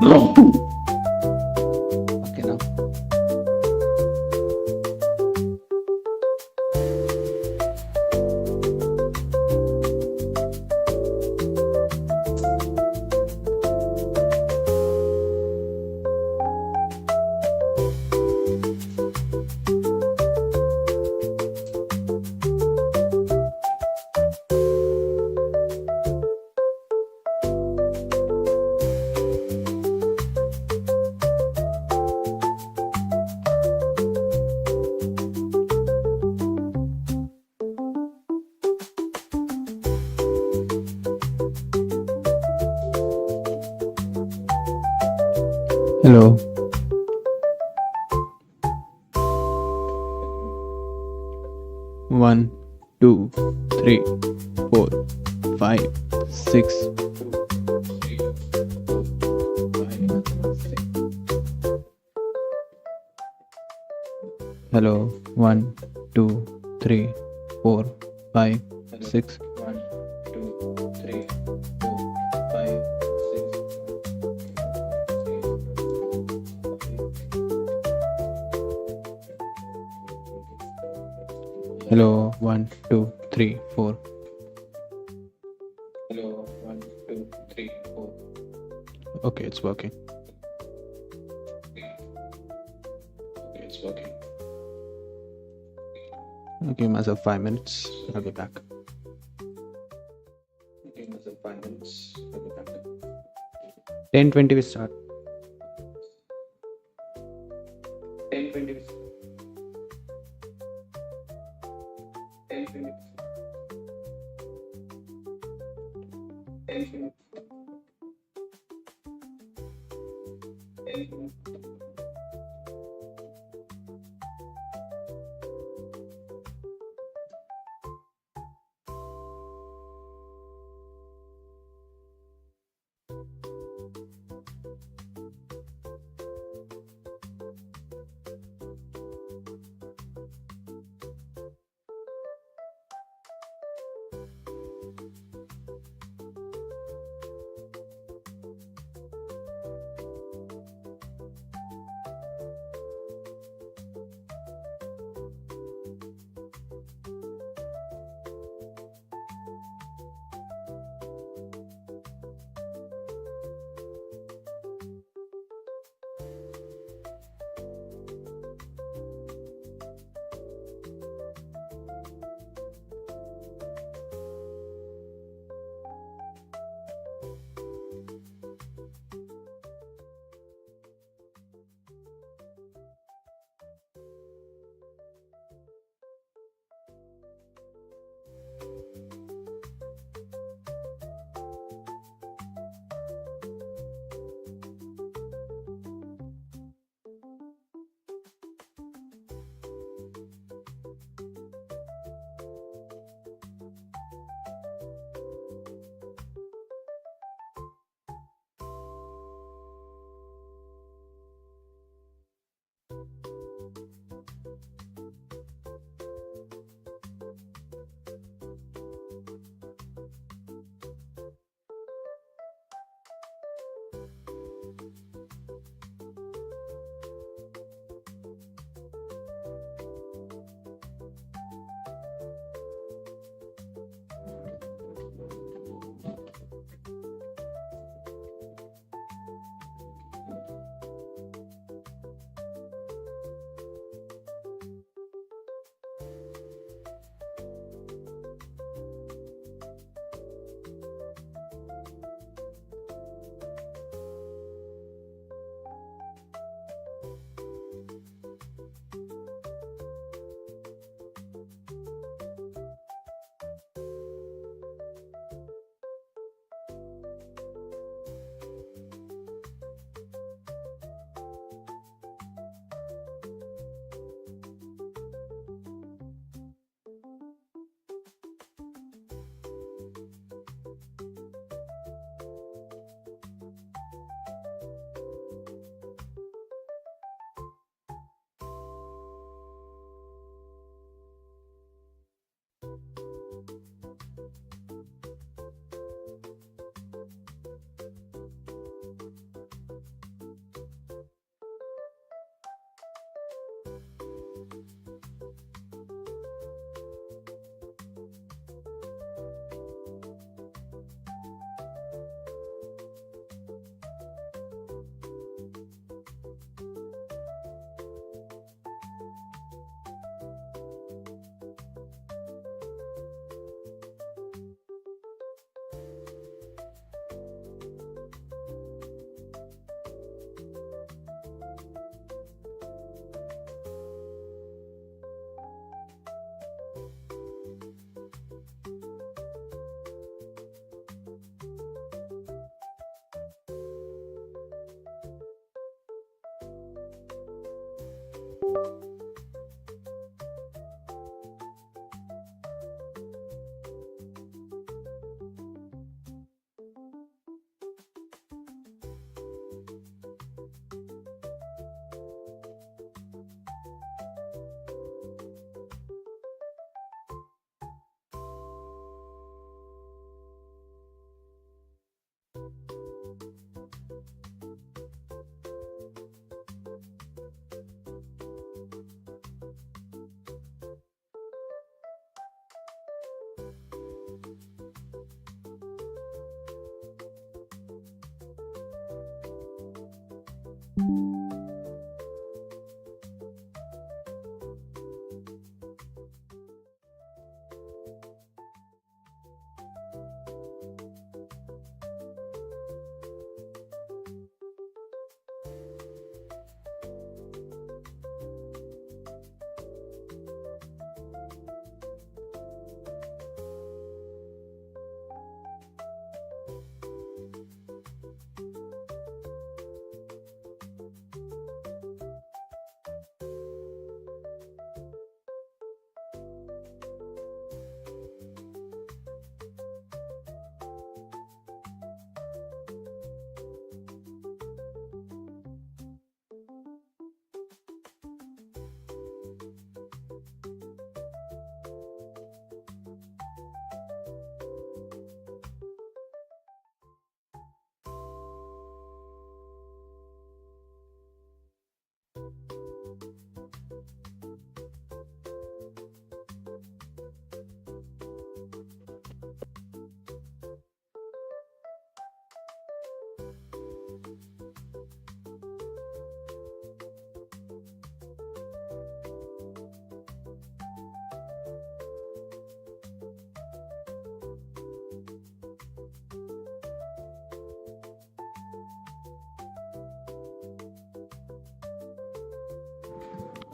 Okay, now. Hello. 1, 2, 3, 4, 5, 6. Hello. 1, 2, 3, 4, 5, 6. 1, 2, 3, 4, 5, 6. Hello, 1, 2, 3, 4. Hello, 1, 2, 3, 4. Okay, it's working. I'll give myself 5 minutes. I'll be back. 10:20 we start. 10:20 we start. 10:20. 10:20. 10:20.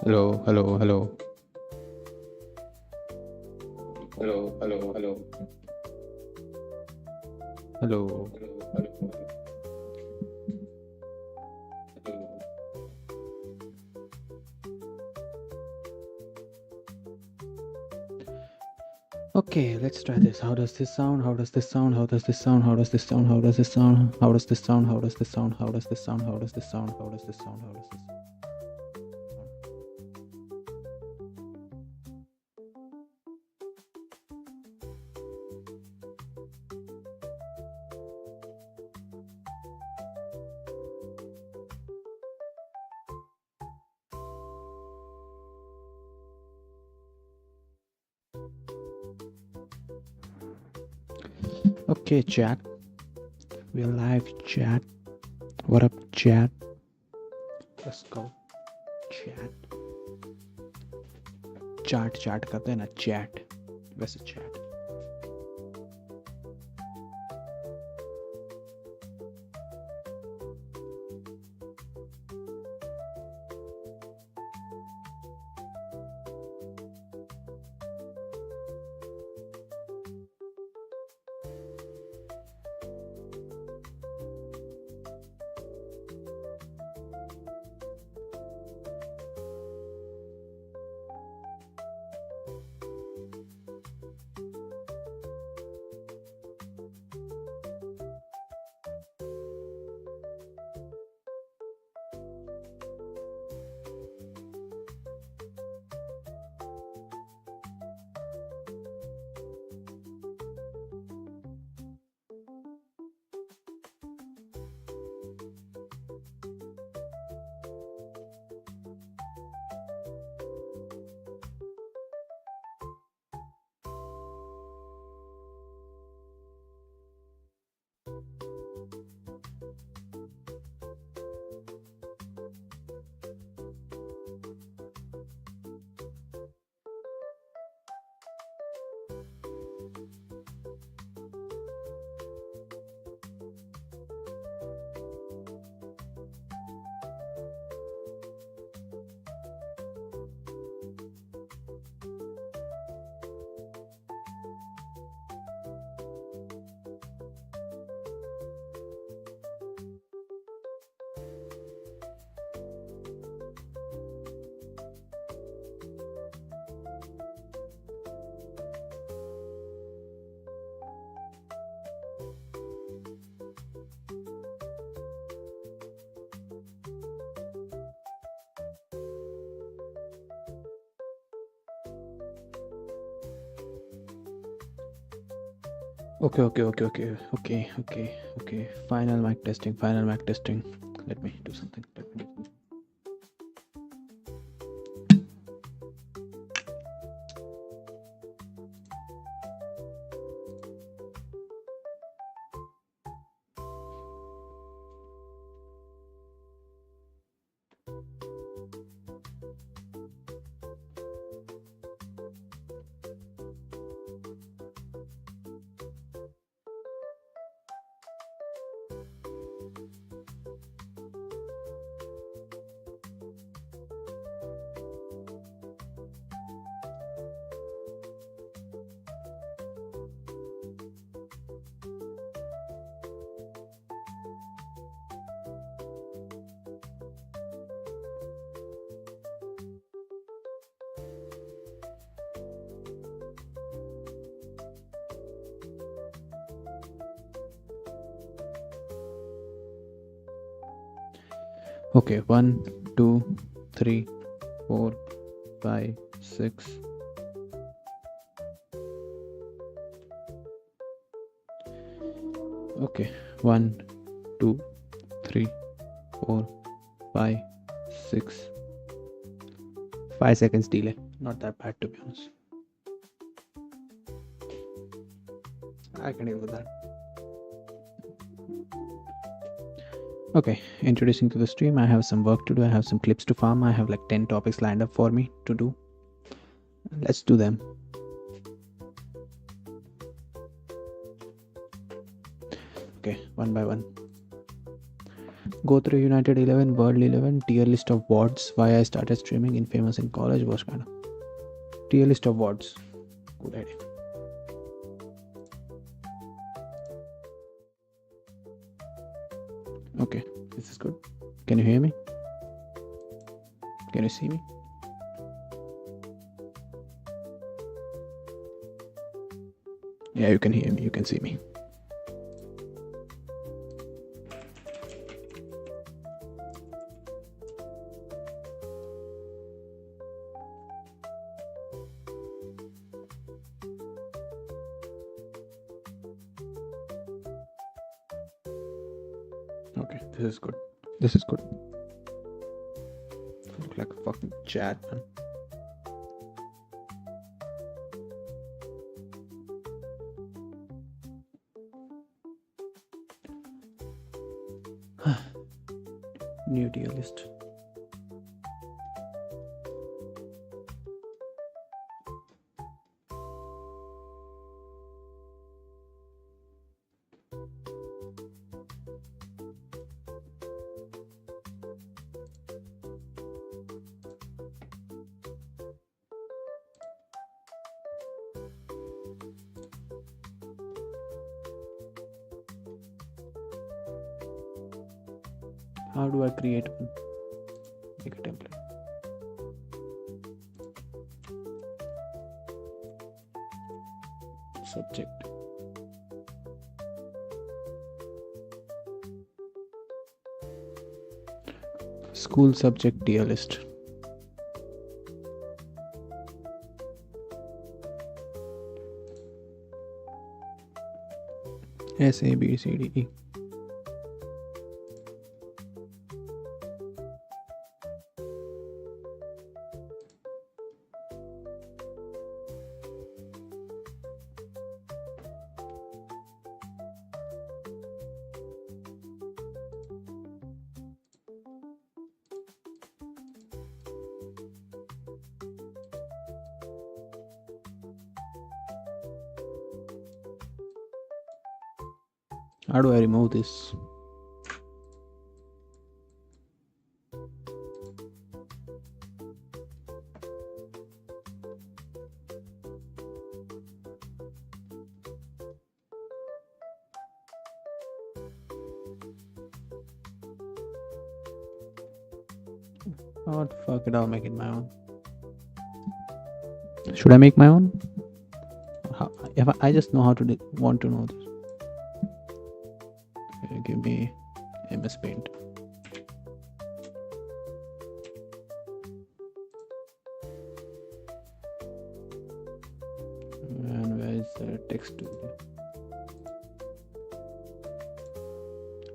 Hello, hello, hello. Hello, hello, hello. Hello. Okay, let's try this. How does this sound? How does this sound? How does this sound? How does this sound? How does this sound? How does this sound? How does this sound? How does this sound? How does this sound? How does this sound? How does this sound? Okay, chat. We're live, chat. What up, chat? Let's go. Chat. Chat करते हैं ना, chat. वैसे chat. Okay. Final mic testing. Let me do something. Okay, 1, 2, 3, 4, 5, 6. Okay, 1, 2, 3, 4, 5, 6. 5 seconds delay. Not that bad, to be honest. I can deal with that. Okay, introducing to the stream. I have some work to do. I have some clips to farm. I have like 10 topics lined up for me to do. Let's do them. Okay, one by one. Go through United 11, World 11, tier list of wards. Why I started streaming, Infamous in college was kind of tier list of wards. Good idea. Okay, this is good. Can you hear me? Can you see me? Yeah, you can hear me, you can see me. Okay, this is good. This is good. I look like a fucking chat, man. New tier list. How do I create one? Make a template. Subject. School subject tier list. S, A, B, C, D, E. How do I remove this? Oh fuck it, I'll make it my own. Should I make my own? If I just know how to want to know this. Okay, give me MS Paint. And where is the text to be?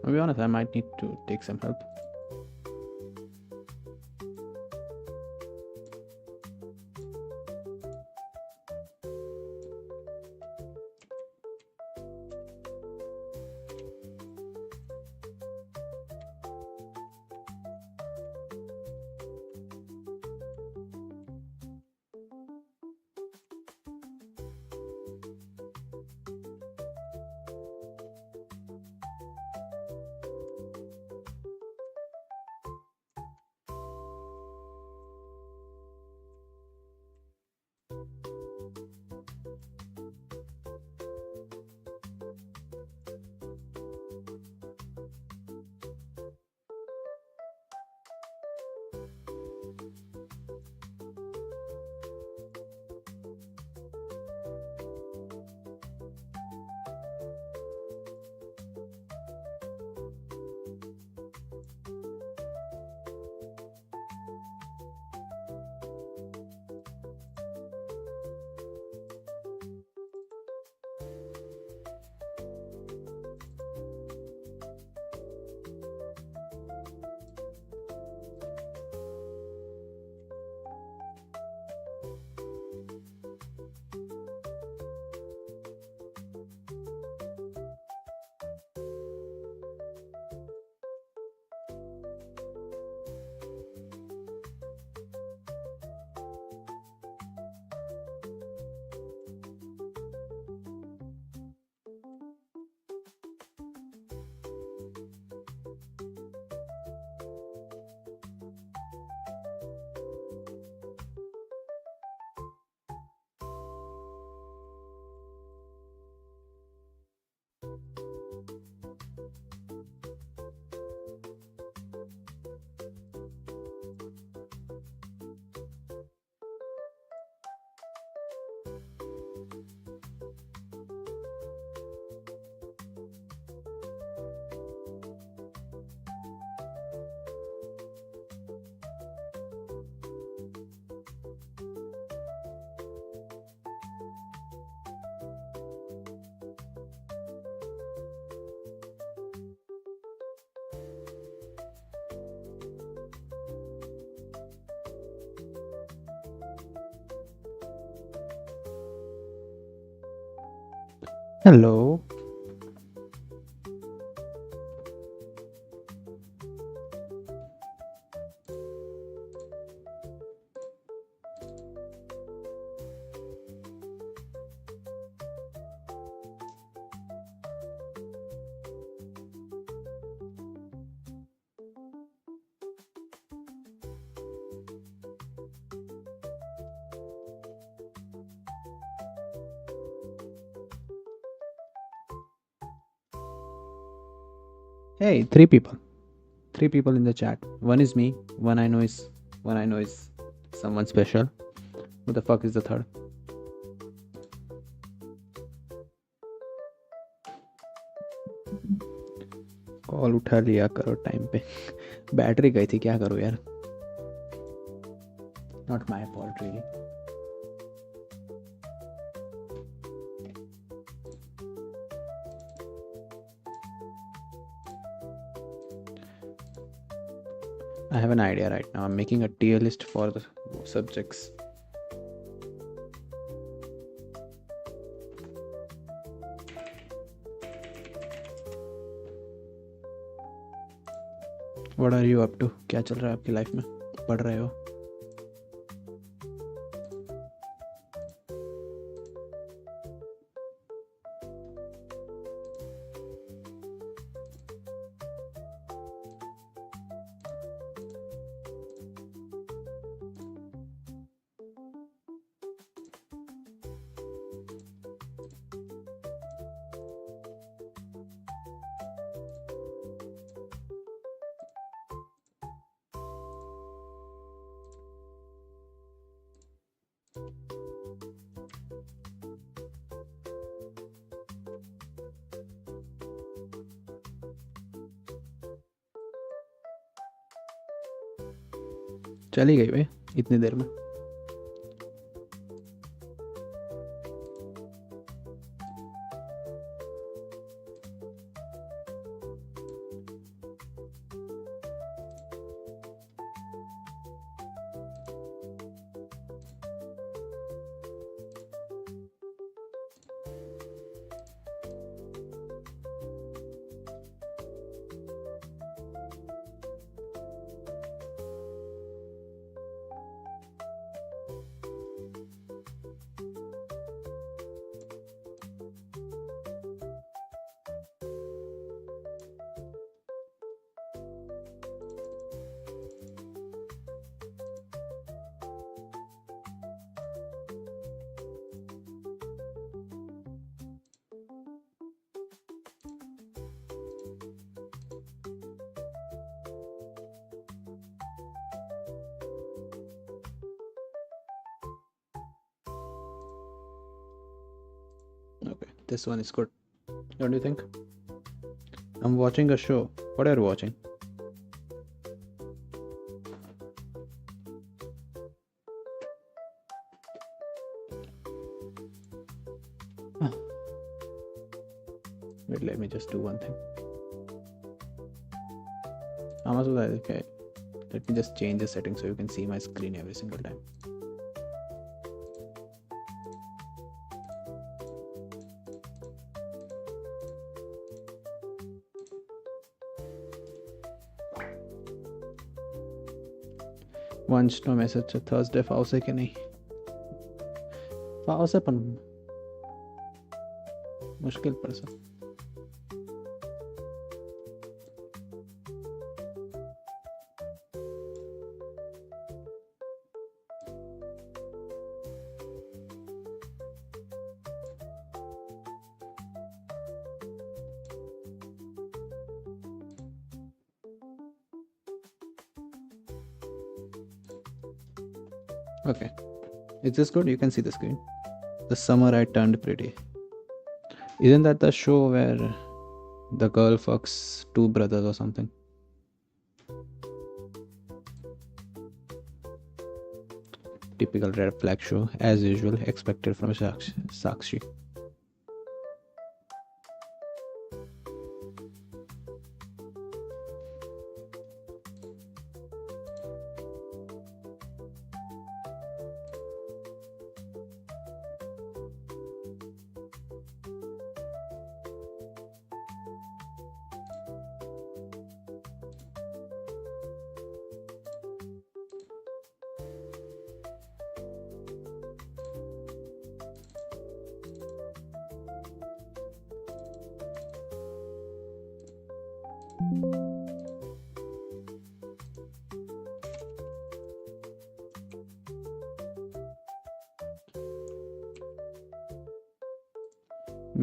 To be honest, I might need to take some help. Hello. Hey, three people. Three people in the chat. One is me. One I know is someone special. Who the fuck is the third? Call उठा लिया करो time पे. Battery गई थी, क्या करूँ यार. Not my fault really. I have an idea right now. I'm making a tier list for the subjects. What are you up to? क्या चल रहा है आपकी लाइफ में? पढ़ रहे हो? चली गई भाई इतनी देर में. Okay, this one is good. Don't you think? I'm watching a show. What are you watching? Wait, let me just do one thing. Okay. Let me just change the settings so you can see my screen every single time. वंश know message Thursday फावसे की नहीं फावसे पण मुश्किल પડશે. Okay, is this good? You can see the screen. The summer I turned pretty. Isn't that the show where the girl fucks two brothers or something? Typical red flag show, as usual, expected from Sakshi.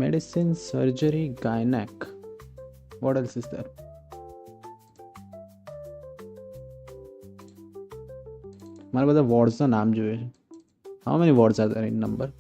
Medicine, surgery, gynec. What else is there? મારા બધા wards ના નામ જોઈએ છે. How many wards are there in number?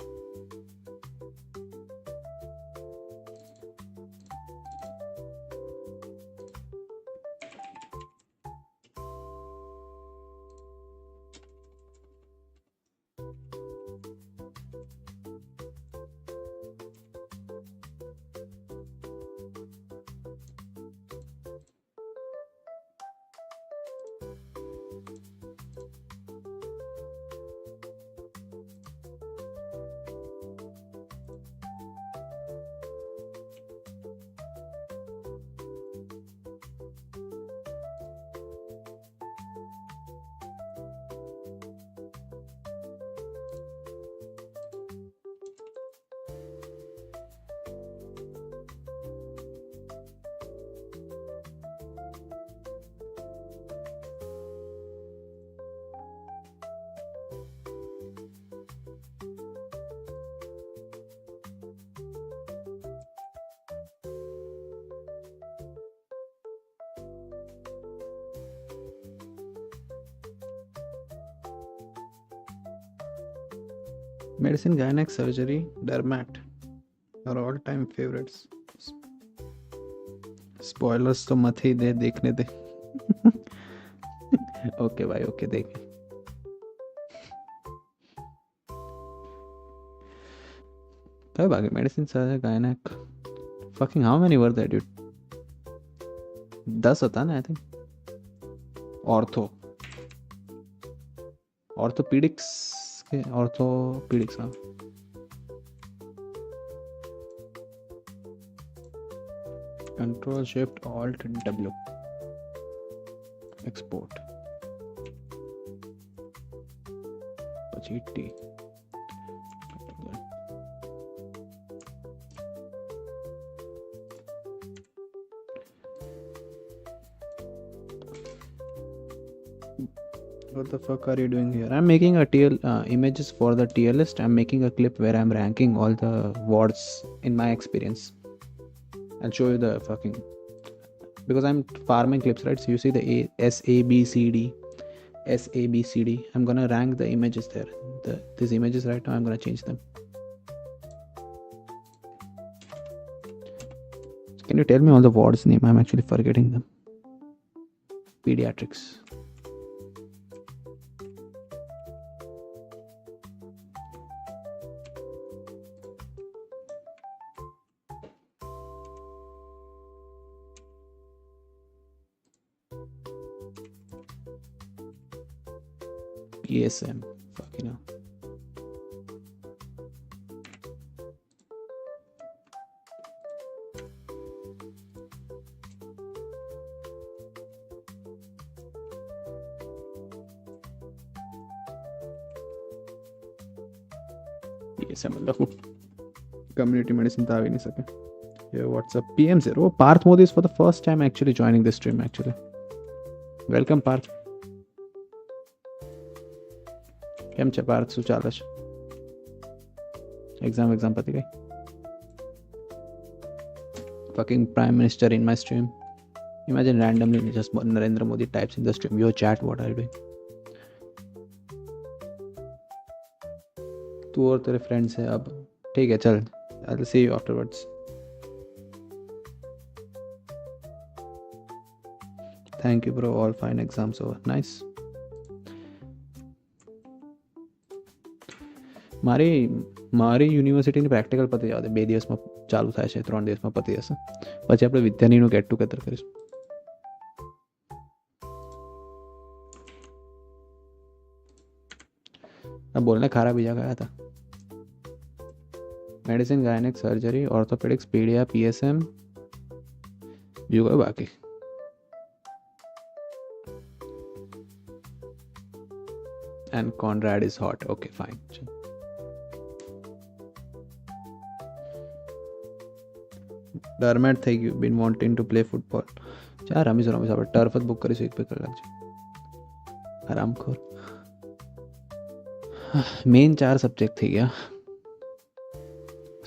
Medicine, gynec, surgery, dermat are all-time favorites. Spoilers तो मत ही दे, देखने दे. Okay भाई, okay देख. काय बाकी medicine surgery gynaec fucking how many were there dude 10 होता ना आई थिंक ऑर्थोपीडिक्स के ऑर्थोपीडिक्स हाँ control shift alt W export પછી T What the fuck are you doing here? I'm making a TL images for the tier list. I'm making a clip where I'm ranking all the wards in my experience. I'll show you the fucking because I'm farming clips, right? So you see the S A B C D. I'm gonna rank the images there. These images right now I'm gonna change them. Can you tell me all the wards name? I'm actually forgetting them. Pediatrics. PSM. Fucking hell. PSM मतलब community medicine था भी नहीं सके. Yeah, what's up? PM zero. Oh, Parth Modi is for the first time actually joining this stream actually. Welcome Parth. કેમ છે પાર્થ શું ચાલે છે એક્ઝામ પતી ગઈ fucking prime minister in my stream imagine randomly just Narendra Modi types in the stream yo chat what are you doing तू और तेरे फ्रेंड्स है अब ठीक है चल I'll see you afterwards thank you bro all fine exams over nice મારી યુનિવર્સિટીની પ્રેક્ટિકલ પતી જવા દે 2 દિવસમાં ચાલુ થાય છે 3 દિવસમાં પતી જશે પછી આપણે વિદ્યાર્થીનું ગેટ ટુગેધર કરીશું બોલને ખારા બીજા કયા હતા medicine gynaec surgery orthopaedics પીડિયા PSM બીજું કયું બાકી and Conrad is hot okay fine ડરમેટ થઈ ગયું been wanting to play football ચાર રમીશું આપણે ટર્ફ જ બુક કરીશું 1 કલાક છે આરામખોર મેઇન 4 સબ્જેક્ટ થઈ ગયા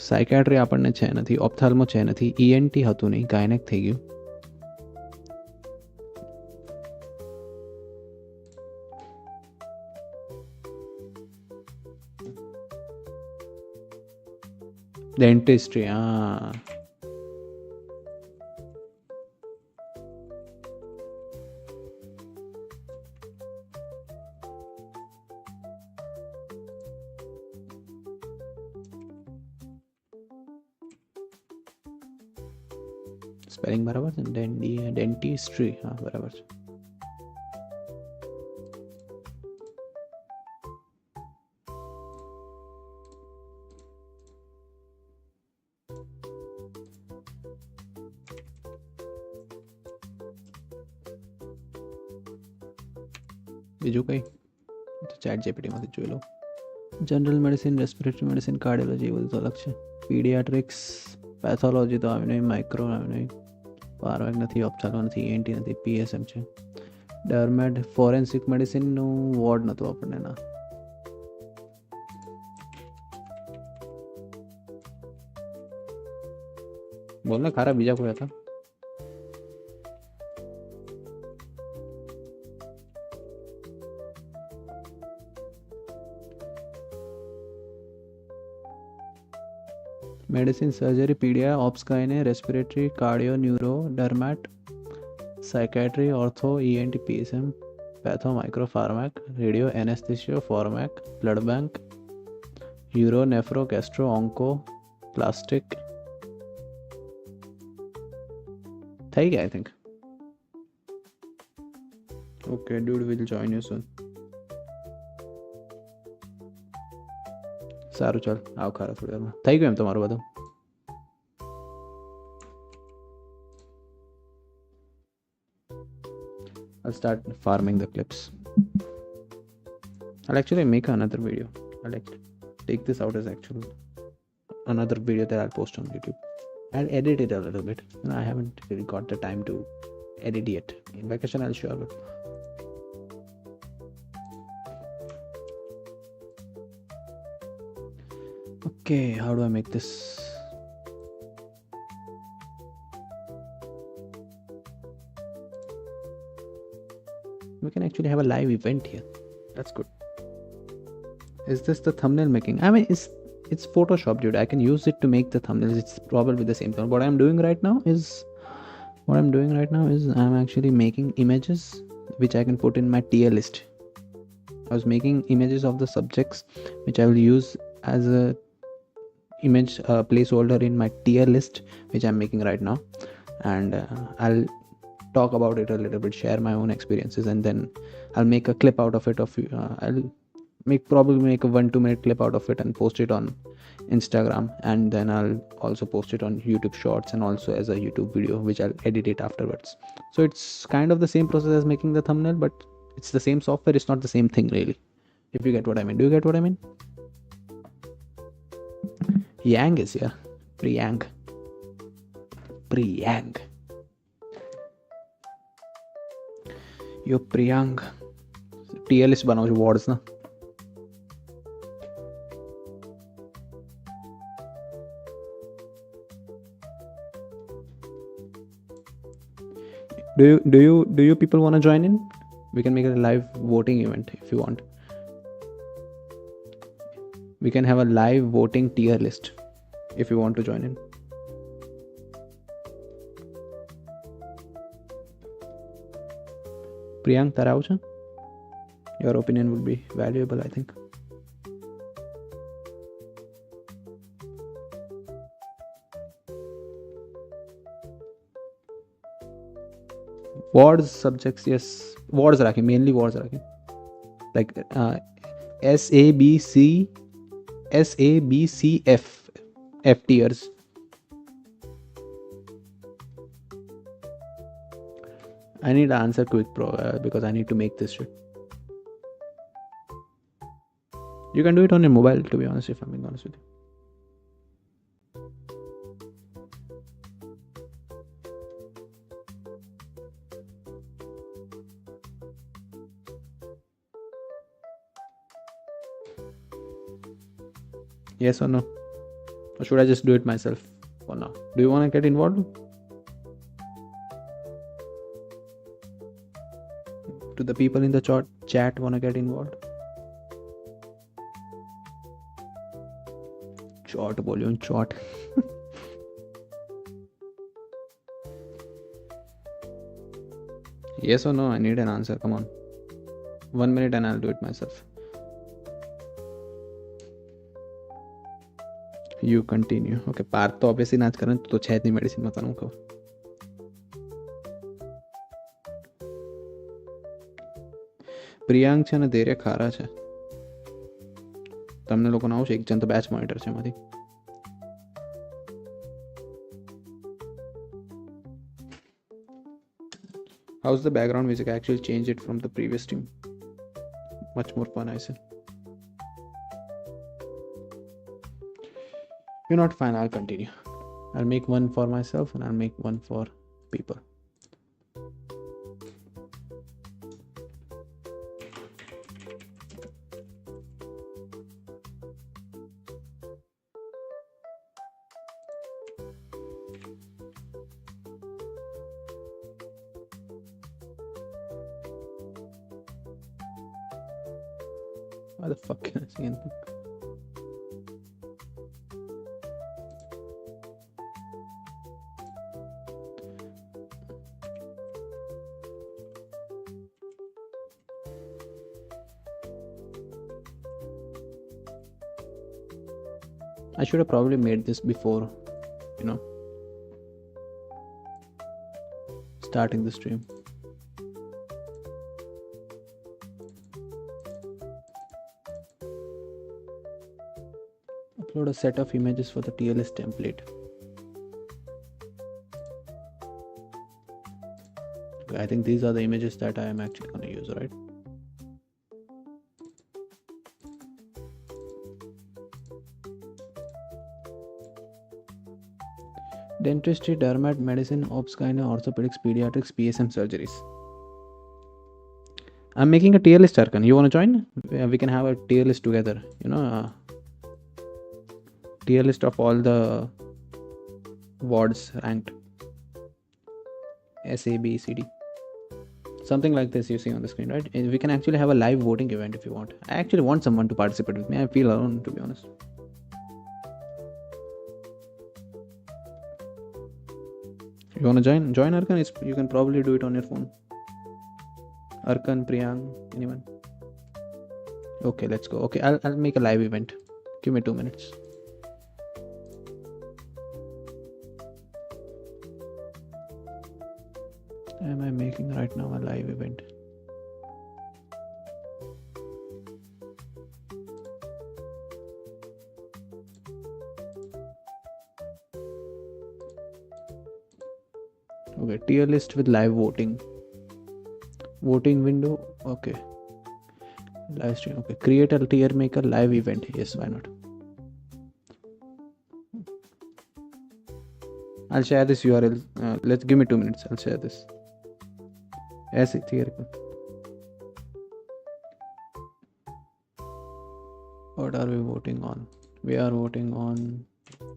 સાયકેટ્રી આપણને છે નથી ઓપ્થાલ્મો છે નથી ENT હતું નહીં ગાયનેક થઈ ગયું डेंटिस्ट्री हाँ સ્પેલિંગ બરાબર છે ડેન્ટિસ્ટ્રી હા બરાબર છે બીજું કંઈ તો ચેટ જીપીટીમાંથી જોઈ લો general medicine respiratory medicine cardiology એ બધું તો અલગ છે પીડિયાટ્રિક્સ પેથોલોજી તો આવી નહીં માઇક્રો આવી નહીં પાર્વેક નથી ઓપ્થાલ્મો નથી ENT નથી PSM છે ડર્મેડ ફોરેન્સિક મેડિસિનનું વોર્ડ નહોતું આપણને ના બોલને ખારા બીજા કોઈ હતા medicine surgery pedia obs gynae respiratory cardio neuro dermat psychiatry ortho ENT PSM patho micro pharmac radio anaesthesio pharmac blood bank uro nephro gastro onco plastic. થઈ ગયા I think. Okay, dude will join you soon. સારું ચાલ આવ ખરા થોડી વારમાં થઈ ગયું એમ તમારું બધું. I'll start farming the clips. I'll actually make another video. I'll take this out as actual another video that I'll post on YouTube. I'll edit it a little bit. I haven't really got the time to edit yet. In vacation I'll sure. But okay, how do I make this? We can actually have a live event here. That's good. Is this the thumbnail making? I mean, it's Photoshop, dude. I can use it to make the thumbnails. It's probably the same thing. What I'm doing right now is I'm actually making images which I can put in my tier list. I was making images of the subjects which I will use as a image placeholder in my tier list which I'm making right now, and I'll talk about it a little bit, share my own experiences, and then I'll make a clip out of it. I'll probably make a 1-2 minute clip out of it and post it on Instagram, and then I'll also post it on YouTube Shorts and also as a YouTube video which I'll edit it afterwards. So it's kind of the same process as making the thumbnail, but it's the same software. It's not the same thing really, if you get what I mean. Do you get what I mean? Yang is here. Priyank. Yo Priyank. tier list बनाओ जो words ना. Do you people want to join in? We can make it a live voting event if you want. We can have a live voting tier list if you want to join in. Priyank, તારે આવું છે? Your opinion would be valuable, I think. Words, subjects, yes. Words rakhi, mainly words rakhi. Like SABCF tiers. I need to answer quick, bro, because I need to make this shit. You can do it on your mobile, to be honest, if I'm being honest with you. Yes or no? Or should I just do it myself for now? Do you want to get involved? Do the people in the chat want to get involved? Chot बोलियो chot. Yes or no? I need an answer. Come on. 1 minute and I'll do it myself. You continue. Okay, Partha तो obviously नाच करन तो छह नहीं medicine मत करूँ खबर. પ્રિયાંક છે ને ધૈર્ય ખારા છે. તમને લોકોને આવશે, એક જણ તો બેચ મોનિટર છે એમાંથી. How's the background music? I actually changed it from the previous team. Much more fun, I said. You're not fine, I'll continue. I'll make one for myself and I'll make one for people. Why the fuck can I see anything? I should have probably made this before, starting the stream. Upload a set of images for the TLS template. Okay, I think these are the images that I am actually going to use, right? Dentistry, dermat, medicine, obs-gyne, orthopedics, pediatrics, PSM surgeries. I'm making a tier list, Arkan. You want to join? We can have a tier list together. Tier list of all the wards ranked. S, A, B, C, D. Something like this you see on the screen, right? And we can actually have a live voting event if you want. I actually want someone to participate with me. I feel alone, to be honest. You want to join? Join, Arkan. You can probably do it on your phone. Arkan, Priyang, anyone? Okay, let's go. Okay, I'll make a live event. Give me 2 minutes. Am I making right now a live event? Okay, tier list with live voting. Voting window. Okay. Live stream. Okay. Create a tier maker live event. Yes, why not? I'll share this URL. Let's give me 2 minutes. I'll share this. As a tier. What are we voting on? We are voting on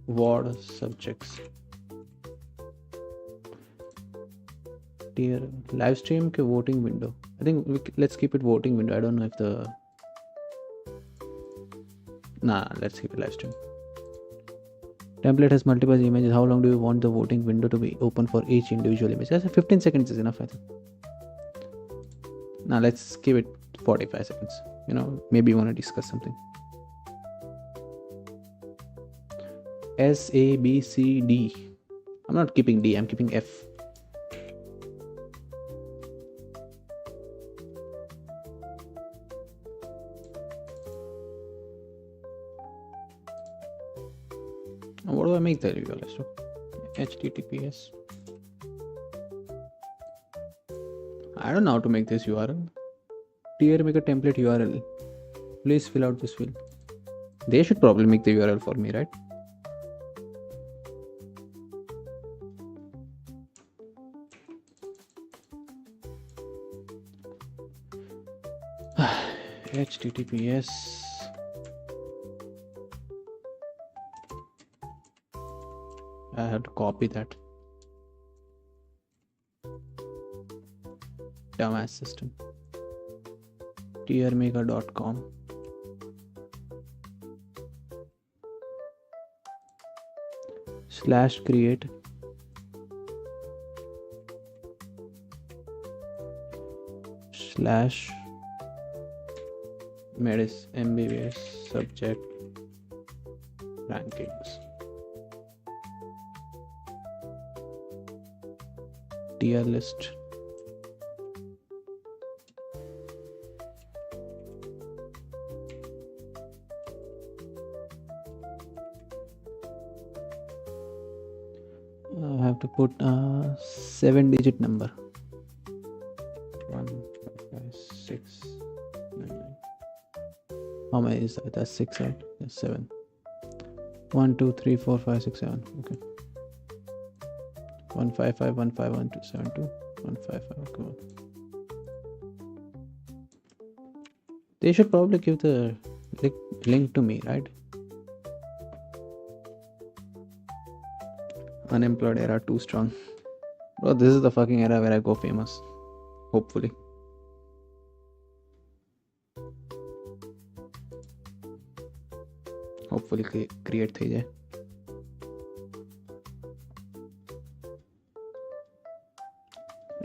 ward subjects. Tier live stream ke voting window. I think let's keep it voting window. I don't know if let's keep it live stream. Template has multiple images. How long do you want the voting window to be open for each individual image? That's 15 seconds is enough, I think. Now let's keep it 45 seconds. Maybe you want to discuss something. S, A, B, C, D. I'm not keeping D, I'm keeping F. What do I make the URL? So, HTTPS. I don't know how to make this URL. Tier maker template URL. Please fill out this field. They should probably make the URL for me, right? HTTPS. I have to copy that. Dumbass system. tiermaker.com. /create /medis MBBS subject rankings. Tier list. I have to put a 7-digit number. 1, 5, 6, 9, 9. How many is that? That's 6, right? That's 7. 1, 2, 3, 4, 5, 6, 7. Okay. 155 151 272 155. Okay. They should probably give the link to me, right? Unemployed era too strong. Bro, this is the fucking era where I go famous. Hopefully. Hopefully create થઈ જાય.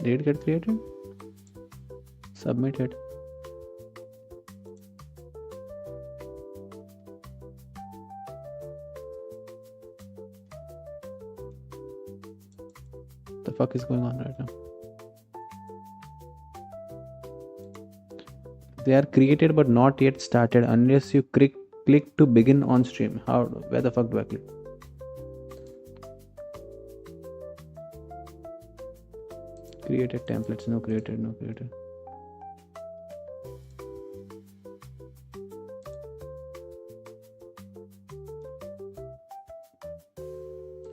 Did it get created? Submitted. the fuck is going on right now? They are created but not yet started unless you click to begin on stream. Where the fuck do I click? Created templates, no created.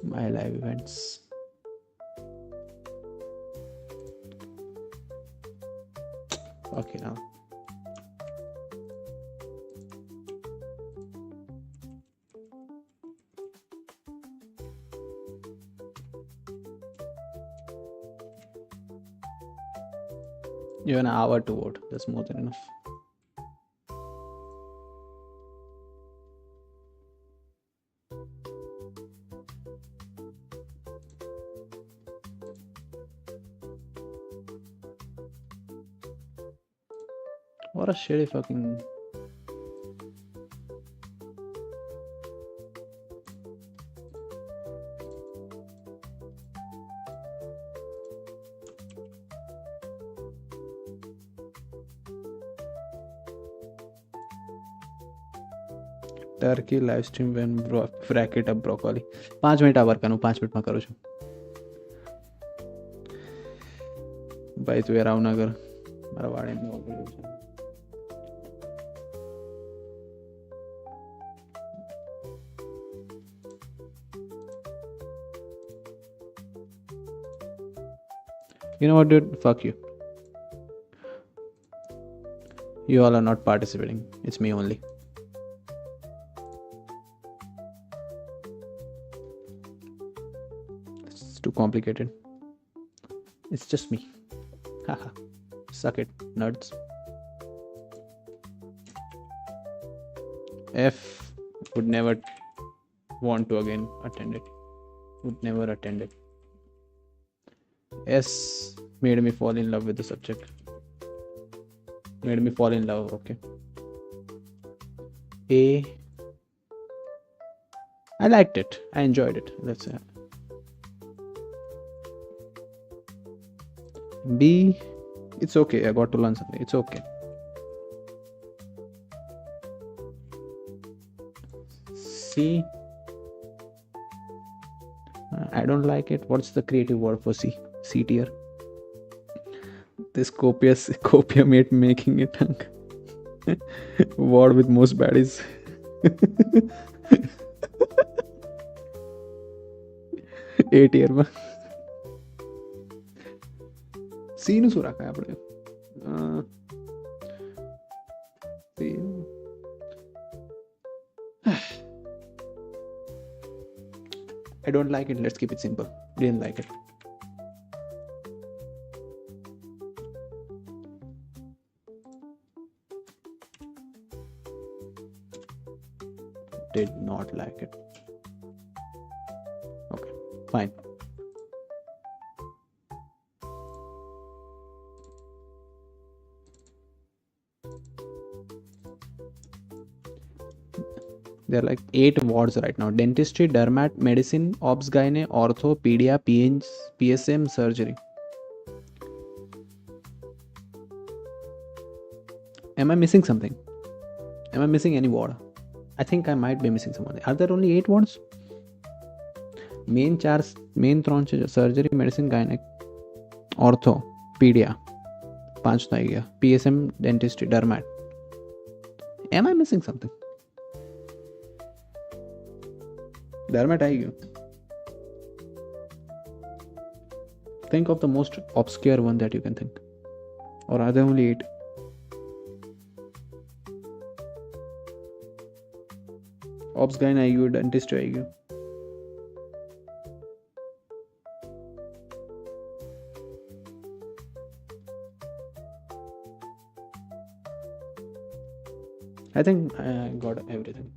My live events. Okay, now. You have an hour to vote. That's more than enough. What a shitty fucking... turkey live stream when bracket up broccoli 5 minute hour करूँ 5 minute में करूँ છું ભાઈ તું યાર આવું ના કર મારા વાળે ન ઓગળ્યું છે You know what, dude? Fuck you. You all are not participating. It's me only. It's too complicated. It's just me. Haha. Suck it, nerds. F would never want to again attend it. Would never attend it. S made me fall in love with the subject. Made me fall in love, okay. A, I liked it. I enjoyed it. That's it. B, it's okay. I got to learn something. It's okay. C, I don't like it. What's the creative word for C? C tier. This copia mate making it word with most baddies. A tier માં C નું શું રાખાય આપણે I don't like it. Let's keep it simple. Didn't like it. Did not like it. Okay, fine. There are like 8 wards right now: dentistry, dermat, medicine, obs gyne, ortho, pedia, PSM, surgery. Am I missing something? Am I missing any ward? I think I might be missing someone. Are there only 8 wards? Main 3 છે surgery, medicine, gyne, ortho, pedia. 5 થઈ ગયા. PSM, dentistry, dermat. Am I missing something? Dermat આવી ગયું. Think of the most obscure one that you can think. Or are there only 8? Obs gyne आई गयो, dentist आई गयो. I think I got everything.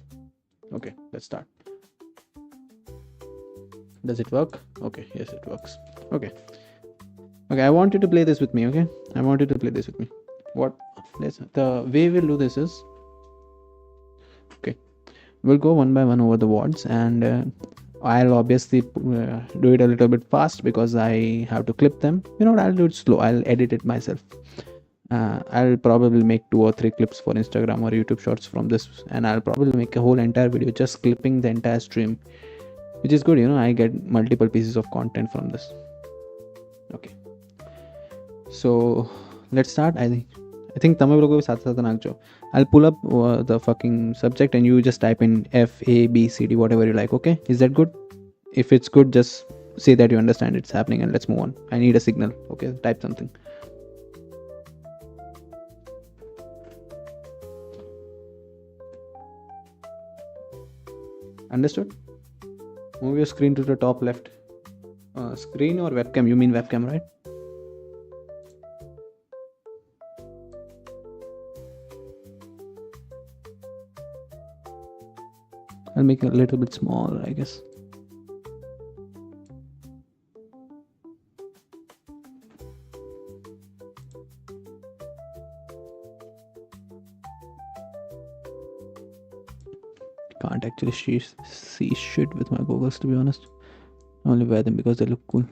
Okay, let's start. Does it work? Okay, yes, it works. Okay, I want you to play this with me. Okay, I want you to play this with me. The way we'll do this is, okay, we'll go one by one over the wards, and I'll obviously do it a little bit fast because I have to clip them. You know what, I'll do it slow. I'll edit it myself. I'll probably make 2 or 3 clips for Instagram or YouTube shorts from this, and I'll probably make a whole entire video just clipping the entire stream, which is good. I get multiple pieces of content from this. Okay, so let's start. I think તમે લોકો સાથે સાથે નાખજો. I'll pull up the fucking subject and you just type in F, A, B, C, D, whatever you like. Okay, is that good? If it's good, just say that you understand it's happening and let's move on. I need a signal. Okay, type something. Understood? Move your screen to the top left. Screen or webcam? You mean webcam, right? I'll make it a little bit smaller, I guess. Can't actually see shit with my goggles, to be honest. I only wear them because they look cool.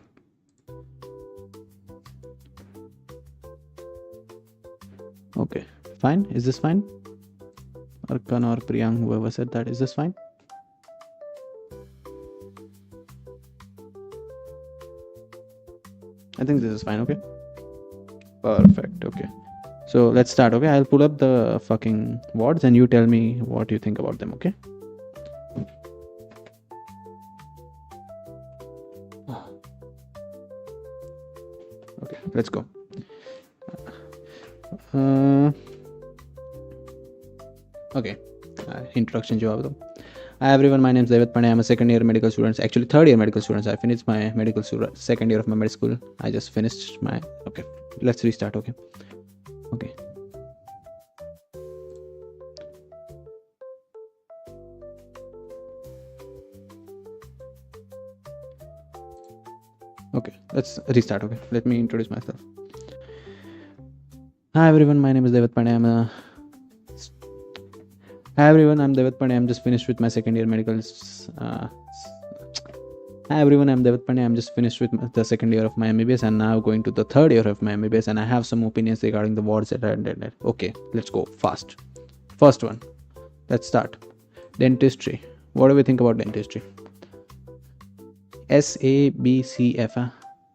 Okay, fine. Is this fine? Arkan or Priyang, whoever said that, is this fine? I think this is fine. Okay, perfect. Okay, so let's start. Okay, I'll pull up the fucking words and you tell me what you think about them. Okay. Okay, let's go. Okay, introduction jawab do. Hi everyone, my name is David Pandey. I'm a second year medical student. Actually, third year medical student. I finished my medical second year of my med school. I just finished my. Okay, let's restart. Okay. Okay, let's restart. Okay, let me introduce myself. Hi everyone, my name is David Pandey. Hi everyone, I'm David Pandey. I'm just finished with my second year medical. Hi everyone, I'm David Pandey. I'm just finished with the second year of my MBBS and now going to the third year of my MBBS, and I have some opinions regarding the wards that I did. Okay, let's go fast. First one, let's start. Dentistry. What do we think about dentistry? S, A, B, C, F.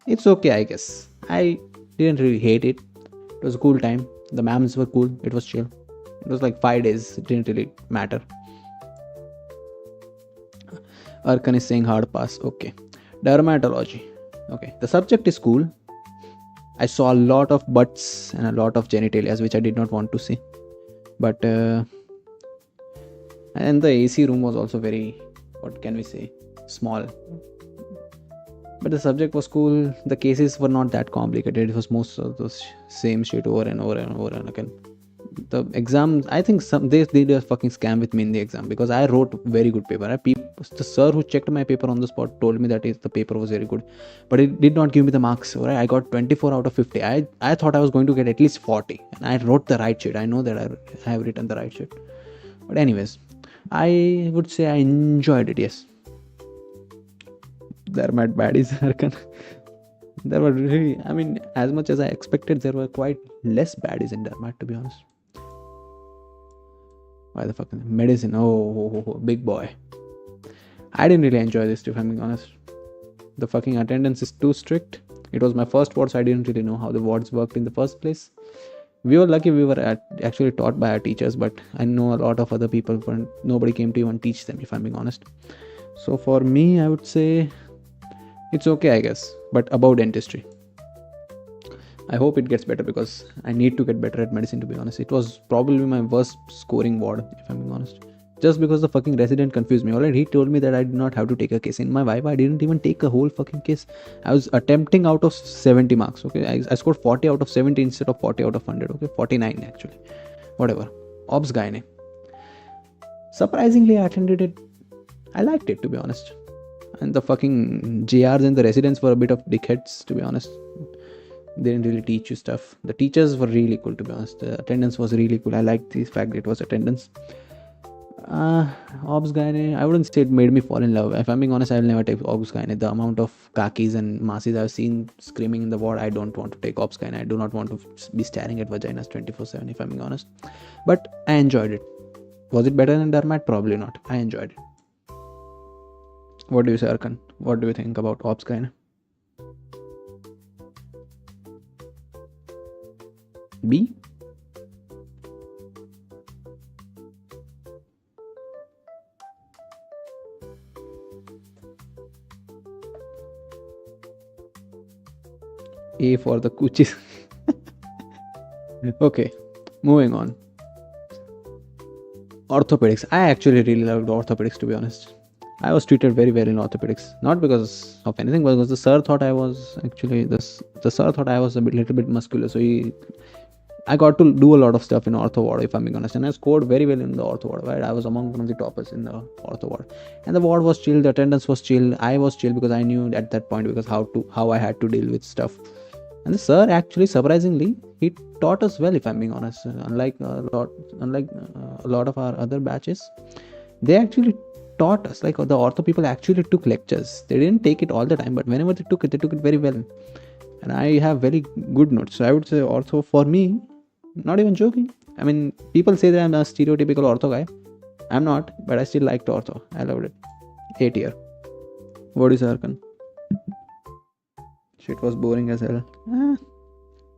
It's okay, I guess. I didn't really hate it. It was a cool time. The ma'ams were cool. It was chill. It was like 5 days. It didn't really matter. Arkan is saying hard pass. Okay. Dermatology. Okay. The subject is cool. I saw a lot of butts and a lot of genitalias, which I did not want to see. But and the AC room was also very, what can we say, small. But the subject was cool. The cases were not that complicated. It was most of the same shit over and over and over and again. The exam, I think they did a fucking scam with me in the exam because I wrote very good paper. The sir who checked my paper on the spot told me that the paper was very good, but it did not give me the marks. Right? I got 24 out of 50. I thought I was going to get at least 40, and I wrote the right shit. I know that I have written the right shit. But anyways, I would say I enjoyed it. Yes. There were baddies. There were really, I mean, as much as I expected, there were quite less baddies in Dermat, to be honest. Why the fuck? Medicine. Oh, big boy. I didn't really enjoy this, if I'm being honest. The fucking attendance is too strict. It was my first ward, so I didn't really know how the wards worked in the first place. We were lucky we were actually taught by our teachers, but I know a lot of other people, but nobody came to even teach them, if I'm being honest. So for me, I would say it's okay, I guess, but above dentistry. I hope it gets better because I need to get better at medicine, to be honest. It was probably my worst scoring ward, if I'm being honest. Just because the fucking resident confused me. Alright, he told me that I did not have to take a case. In my vibe, I didn't even take a whole fucking case. I was attempting out of 70 marks, okay? I scored 40 out of 70 instead of 40 out of 100, okay? 49 actually. Whatever. Ops guy ne. Surprisingly, I attended it. I liked it, to be honest. And the fucking JRs and the residents were a bit of dickheads, to be honest. They didn't really teach you stuff. The teachers were really cool, to be honest. The attendance was really cool. I liked the fact that it was attendance. Obs Gyne, I wouldn't say it made me fall in love. If I'm being honest, I'll never take Obs Gyne. The amount of kakis and masis I've seen screaming in the ward, I don't want to take Obs Gyne. I do not want to be staring at vaginas 24/7, if I'm being honest. But I enjoyed it. Was it better than Dermat? Probably not. I enjoyed it. What do you say, Arkan? What do you think about Obs Gyne? B? A for the coochies. Okay, moving on. Orthopedics. I actually really loved orthopedics, to be honest. I was treated very well in orthopedics, not because of anything, but because the sir thought I was actually the sir thought I was little bit muscular, so I got to do a lot of stuff in ortho ward, if I'm being honest, and I scored very well in the ortho ward. Right, I was among one of the toppers in the ortho ward, and the ward was chill, the attendance was chill. I was chill because I knew at that point because how I had to deal with stuff. And the sir actually, surprisingly, he taught us well, if I'm being honest. Unlike a lot of our other batches, they actually taught us. Like, the ortho people actually took lectures. They didn't take it all the time, but whenever they took it very well. And I have very good notes. So I would say ortho for me, not even joking. I mean, people say that I'm a stereotypical ortho guy. I'm not, but I still liked ortho. I loved it. A tier. What is Arkan? Shit was boring as hell.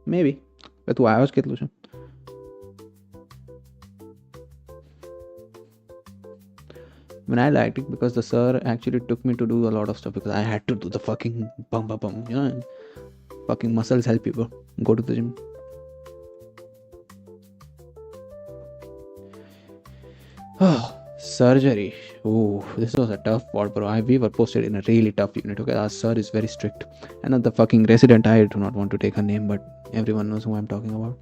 Maybe. But तू आवाज कितलो छे? When I liked it because the sir actually took me to do a lot of stuff because I had to do the fucking bum, you know, fucking muscles help people go to the gym. Oh, surgery. Oh, this was a tough ward, bro. We were posted in a really tough unit. Okay, our sir is very strict. And the fucking resident, I do not want to take her name, but everyone knows who I'm talking about.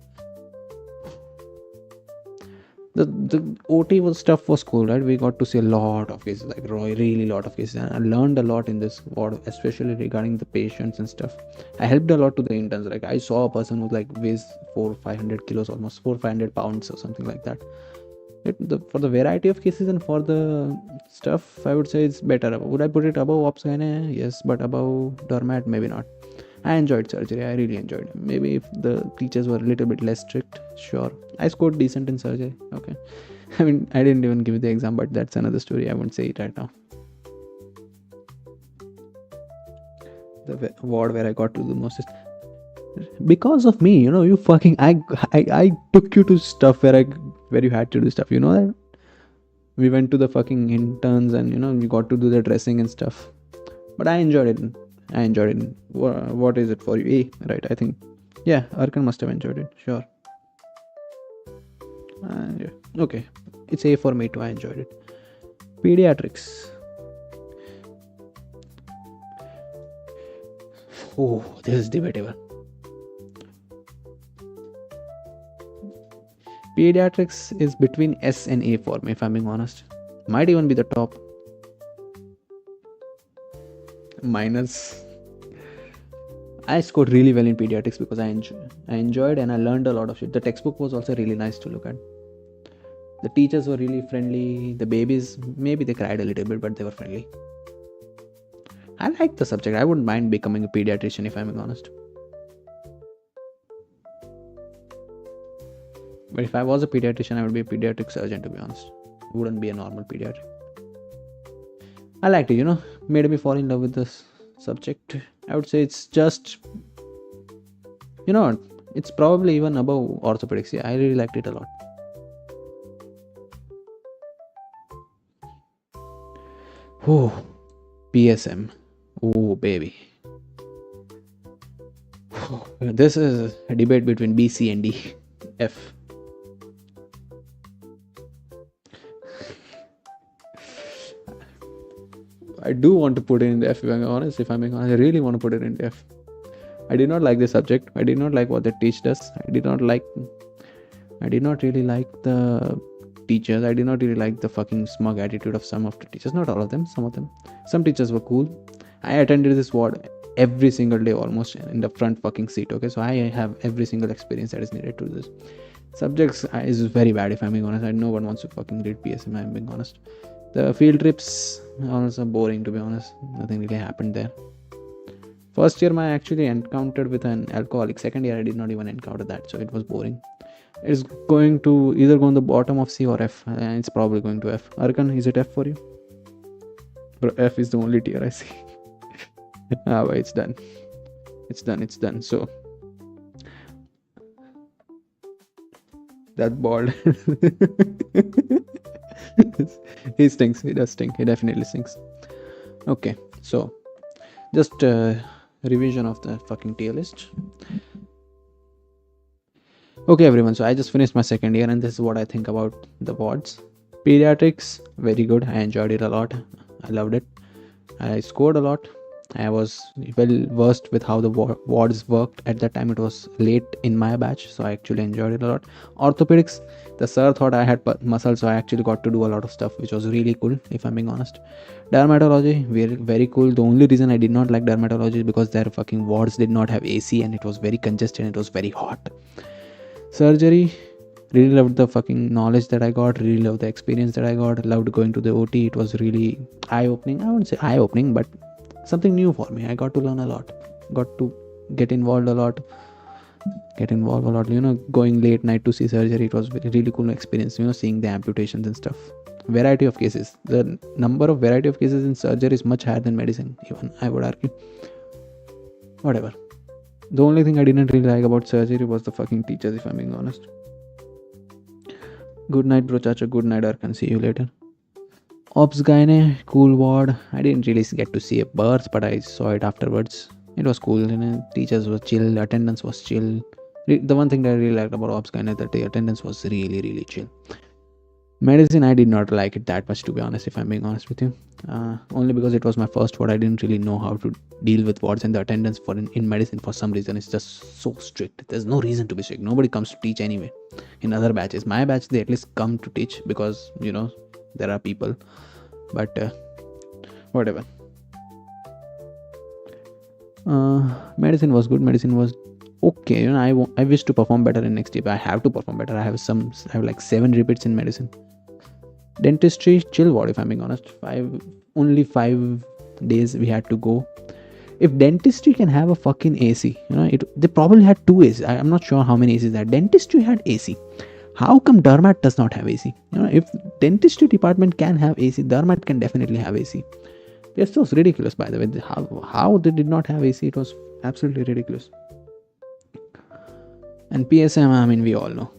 The OT stuff was cool, right? We got to see a lot of cases, like really lot of cases, and I learned a lot in this ward, especially regarding the patients and stuff. I helped a lot to the interns. Like, I saw a person who like weighs 400-500 kilos, almost 400-500 pounds or something like that. For the variety of cases and for the stuff, I would say it's better. Would I put it above Ops Gyne? Yes, but above Dermat, maybe not. I enjoyed surgery. I really enjoyed it. Maybe if the teachers were a little bit less strict, sure. I scored decent in surgery. Okay. I mean, I didn't even give the exam, but that's another story. I won't say it right now. The ward where I got to the most is because of me, you know, you fucking I took you to stuff where you had to do stuff, you know that? We went to the fucking interns and, you know, we got to do the dressing and stuff. But I enjoyed it. What is it for you? A, right? I think. Yeah, Arkan must have enjoyed it. Sure. Yeah. Okay. It's A for me too. I enjoyed it. Pediatrics. Oh, this is debatable. Pediatrics is between S and A for me, if I'm being honest. Might even be the top. Minus. I scored really well in pediatrics because I enjoyed and I learned a lot of shit. The textbook was also really nice to look at. The teachers were really friendly. The babies, maybe they cried a little bit, but they were friendly. I liked the subject. I wouldn't mind becoming a pediatrician, if I'm being honest. But if I was a pediatrician, I would be a pediatric surgeon, to be honest. I wouldn't be a normal pediatric. I liked it, you know. Made me fall in love with this subject. I would say it's just, you know, it's probably even above orthopedics. Yeah, I really liked it a lot. Oh, PSM. Oh, baby. This is a debate between B, C, and D. F. I do want to put it in the F, if I'm honest. I really want to put it in the F. I did not like the subject. I did not like what they teach us. I did not really like the teachers. I did not really like the fucking smug attitude of some of the teachers. Not all of them, some of them. Some teachers were cool. I attended this ward every single day almost in the front fucking seat. Okay, so I have every single experience that is needed to this. Subjects is very bad, if I'm being honest. No one wants to fucking read PSM, I'm being honest. The field trips also boring, to be honest. Nothing really happened there. First year I actually encountered with an alcoholic. Second year I did not even encounter that, so it was boring. It's going to either go on the bottom of C or F. It's probably going to F. Arkan, is it F for you? Bro, F is the only tier I see. Well, it's done. It's done. So that bald. He stinks. He does stink. He definitely stinks. Okay, so just revision of the fucking tier list. Okay, everyone, so I just finished my second year and this is what I think about the wards. Pediatrics, very good. I enjoyed it a lot. I loved it. I scored a lot. I was well versed with how the wards worked. At that time it was late in my batch, so I actually enjoyed it a lot. Orthopedics, the sir thought I had muscle, so I actually got to do a lot of stuff, which was really cool, if I'm being honest. Dermatology, very cool. The only reason I did not like dermatology is because their fucking wards did not have AC and it was very congested and it was very hot. Surgery, really loved the fucking knowledge that I got, really loved the experience that I got, loved going to the OT. It was really eye-opening. I wouldn't say eye-opening, but something new for me. I got to learn a lot, got to get involved a lot, going late night to see surgery. It was a really cool experience, seeing the amputations and stuff. Variety of cases, the number of variety of cases in surgery is much higher than medicine, even, I would argue. Whatever. The only thing I didn't really like about surgery was the fucking teachers, if I'm being honest. Good night, bro chacha. Good night, Arkan. See you later. Ops gyne, cool ward. I didn't really get to see a birth, but I saw it afterwards. It was cool. Teachers were chill. Attendance was chill. The one thing that I really liked about Ops gyne is that the attendance was really, really chill. Medicine, I did not like it that much, to be honest, if I'm being honest with you. Only because it was my first ward. I didn't really know how to deal with wards, and the attendance in medicine for some reason is just so strict. There's no reason to be strict. Nobody comes to teach anyway. In other batches, my batch, they at least come to teach because there are people. But whatever. Medicine was good. Medicine was okay. I wish to perform better in next year, but I have to perform better. I have like 7 repeats in medicine. Dentistry, chill ward, if I'm being honest. Only 5 days we had to go. If dentistry can have a fucking AC, they probably had 2 AC. I'm not sure how many ACs they had. Dentistry had AC. How come Dermat does not have AC? If dentistry department can have AC, Dermat can definitely have AC. It's so ridiculous, by the way. How they did not have AC, it was absolutely ridiculous. And PSM, we all know.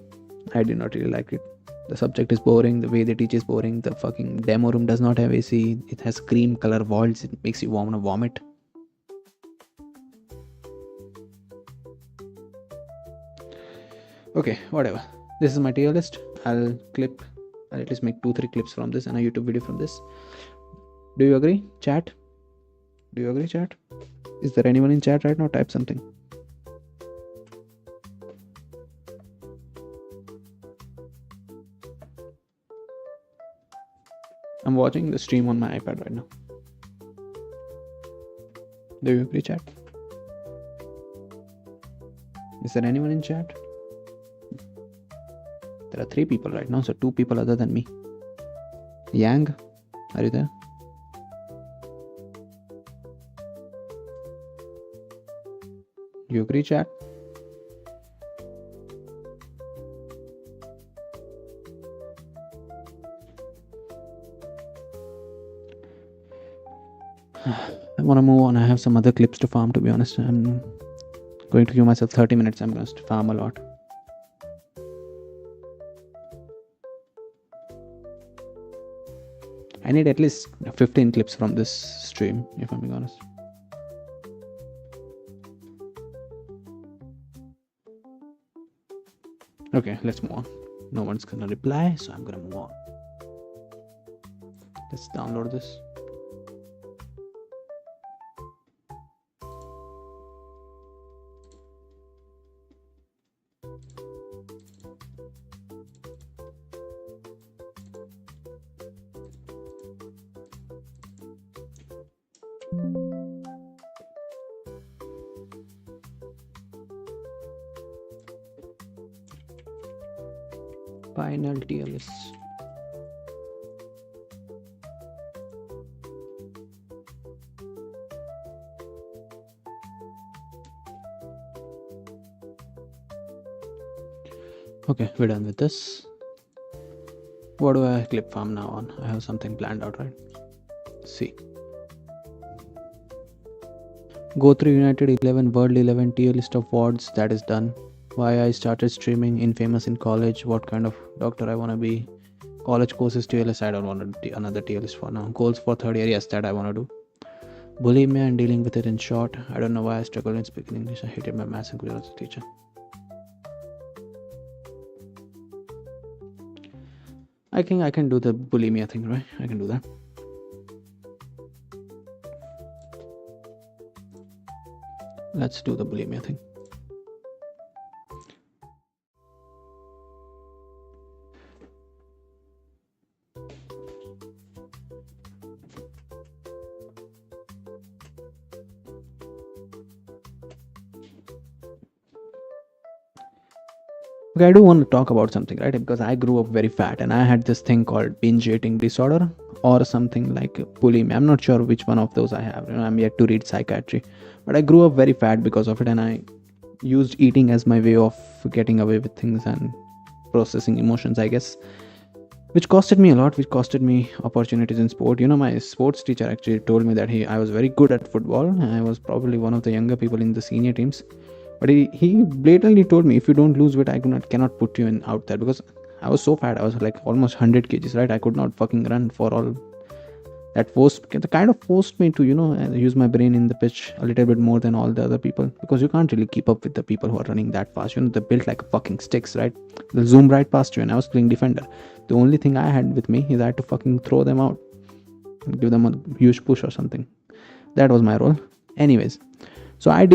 I did not really like it. The subject is boring. The way they teach is boring. The fucking demo room does not have AC. It has cream color walls. It makes you want to vomit. Okay, whatever. This is my tier list. I'll at least make 2-3 clips from this and a YouTube video from this. Do you agree, chat? Do you agree, chat? Is there anyone in chat right now? Type something. I'm watching the stream on my iPad right now. Do you agree, chat? Is there anyone in chat? There are 3 people right now, so 2 people other than me. Yang, are you there? You agree, chat? I want to move on. I have some other clips to farm, to be honest. I'm going to give myself 30 minutes. I'm going to farm a lot. I need at least 15 clips from this stream, if I'm being honest. Okay, let's move on. No one's gonna reply, so I'm gonna move on. Let's download this. Spinal TLS. Okay, we're done with this. What do I clip from now on? I have something planned out, right? See. Go through United 11, World 11, tier list of wards. That is done. Why I started streaming, infamous in college, what kind of doctor I want to be, college courses tier list. I don't want to do another tier list for now. Goals for third year, yes, that I want to do. Bulimia and dealing with it in short. I don't know why I struggled in speaking English. I hated my maths and biology teacher. I think I can do the bulimia thing, right? I can do that. Let's do the bulimia thing. Okay, I do want to talk about something, right? Because I grew up very fat and I had this thing called binge eating disorder or something like bulimia. I'm not sure which one of those I have. I'm yet to read psychiatry. But I grew up very fat because of it, and I used eating as my way of getting away with things and processing emotions, I guess. Which costed me a lot, which costed me opportunities in sport. My sports teacher actually told me that I was very good at football. I was probably one of the younger people in the senior teams. But he blatantly told me, if you don't lose weight, I cannot put you out there, because I was so fat. I was like almost 100 kgs, right? I could not fucking run for all. That kind of forced me to, use my brain in the pitch a little bit more than all the other people, because you can't really keep up with the people who are running that fast. They're built like fucking sticks, right? They'll zoom right past you, and I was playing defender. The only thing I had with me is I had to fucking throw them out, give them a huge push or something. That was my role. Anyways, so I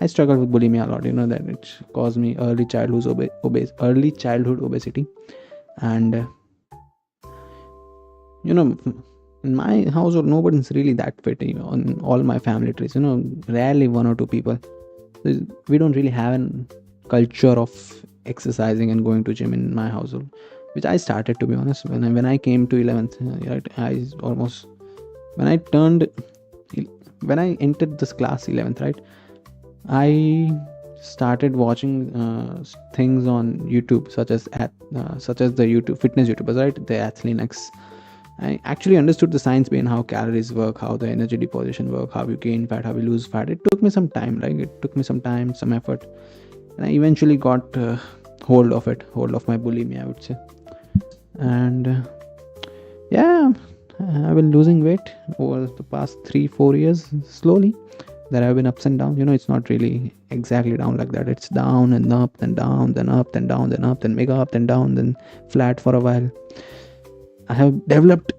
I struggled with bulimia a lot. That it caused me early childhood obesity, and in my household, nobody's really that fit. On all my family trees, rarely one or two people. We don't really have a culture of exercising and going to gym in my household, which I started, to be honest, when I came to 11th. Right, when I entered this class 11th, right, I started watching things on YouTube, such as the YouTube fitness YouTubers, right? The Athlean-X. I actually understood the science behind how calories work, how the energy deposition work, how you gain fat, how you lose fat. It took me some time, some effort, and I eventually got hold of my bulimia, I would say. And yeah, I've been losing weight over the past 3-4 years slowly. There have been ups and downs. It's not really exactly down like that. It's down and up, then down, then up, then down, then up, then mega up, then down, then flat for a while. I have developed,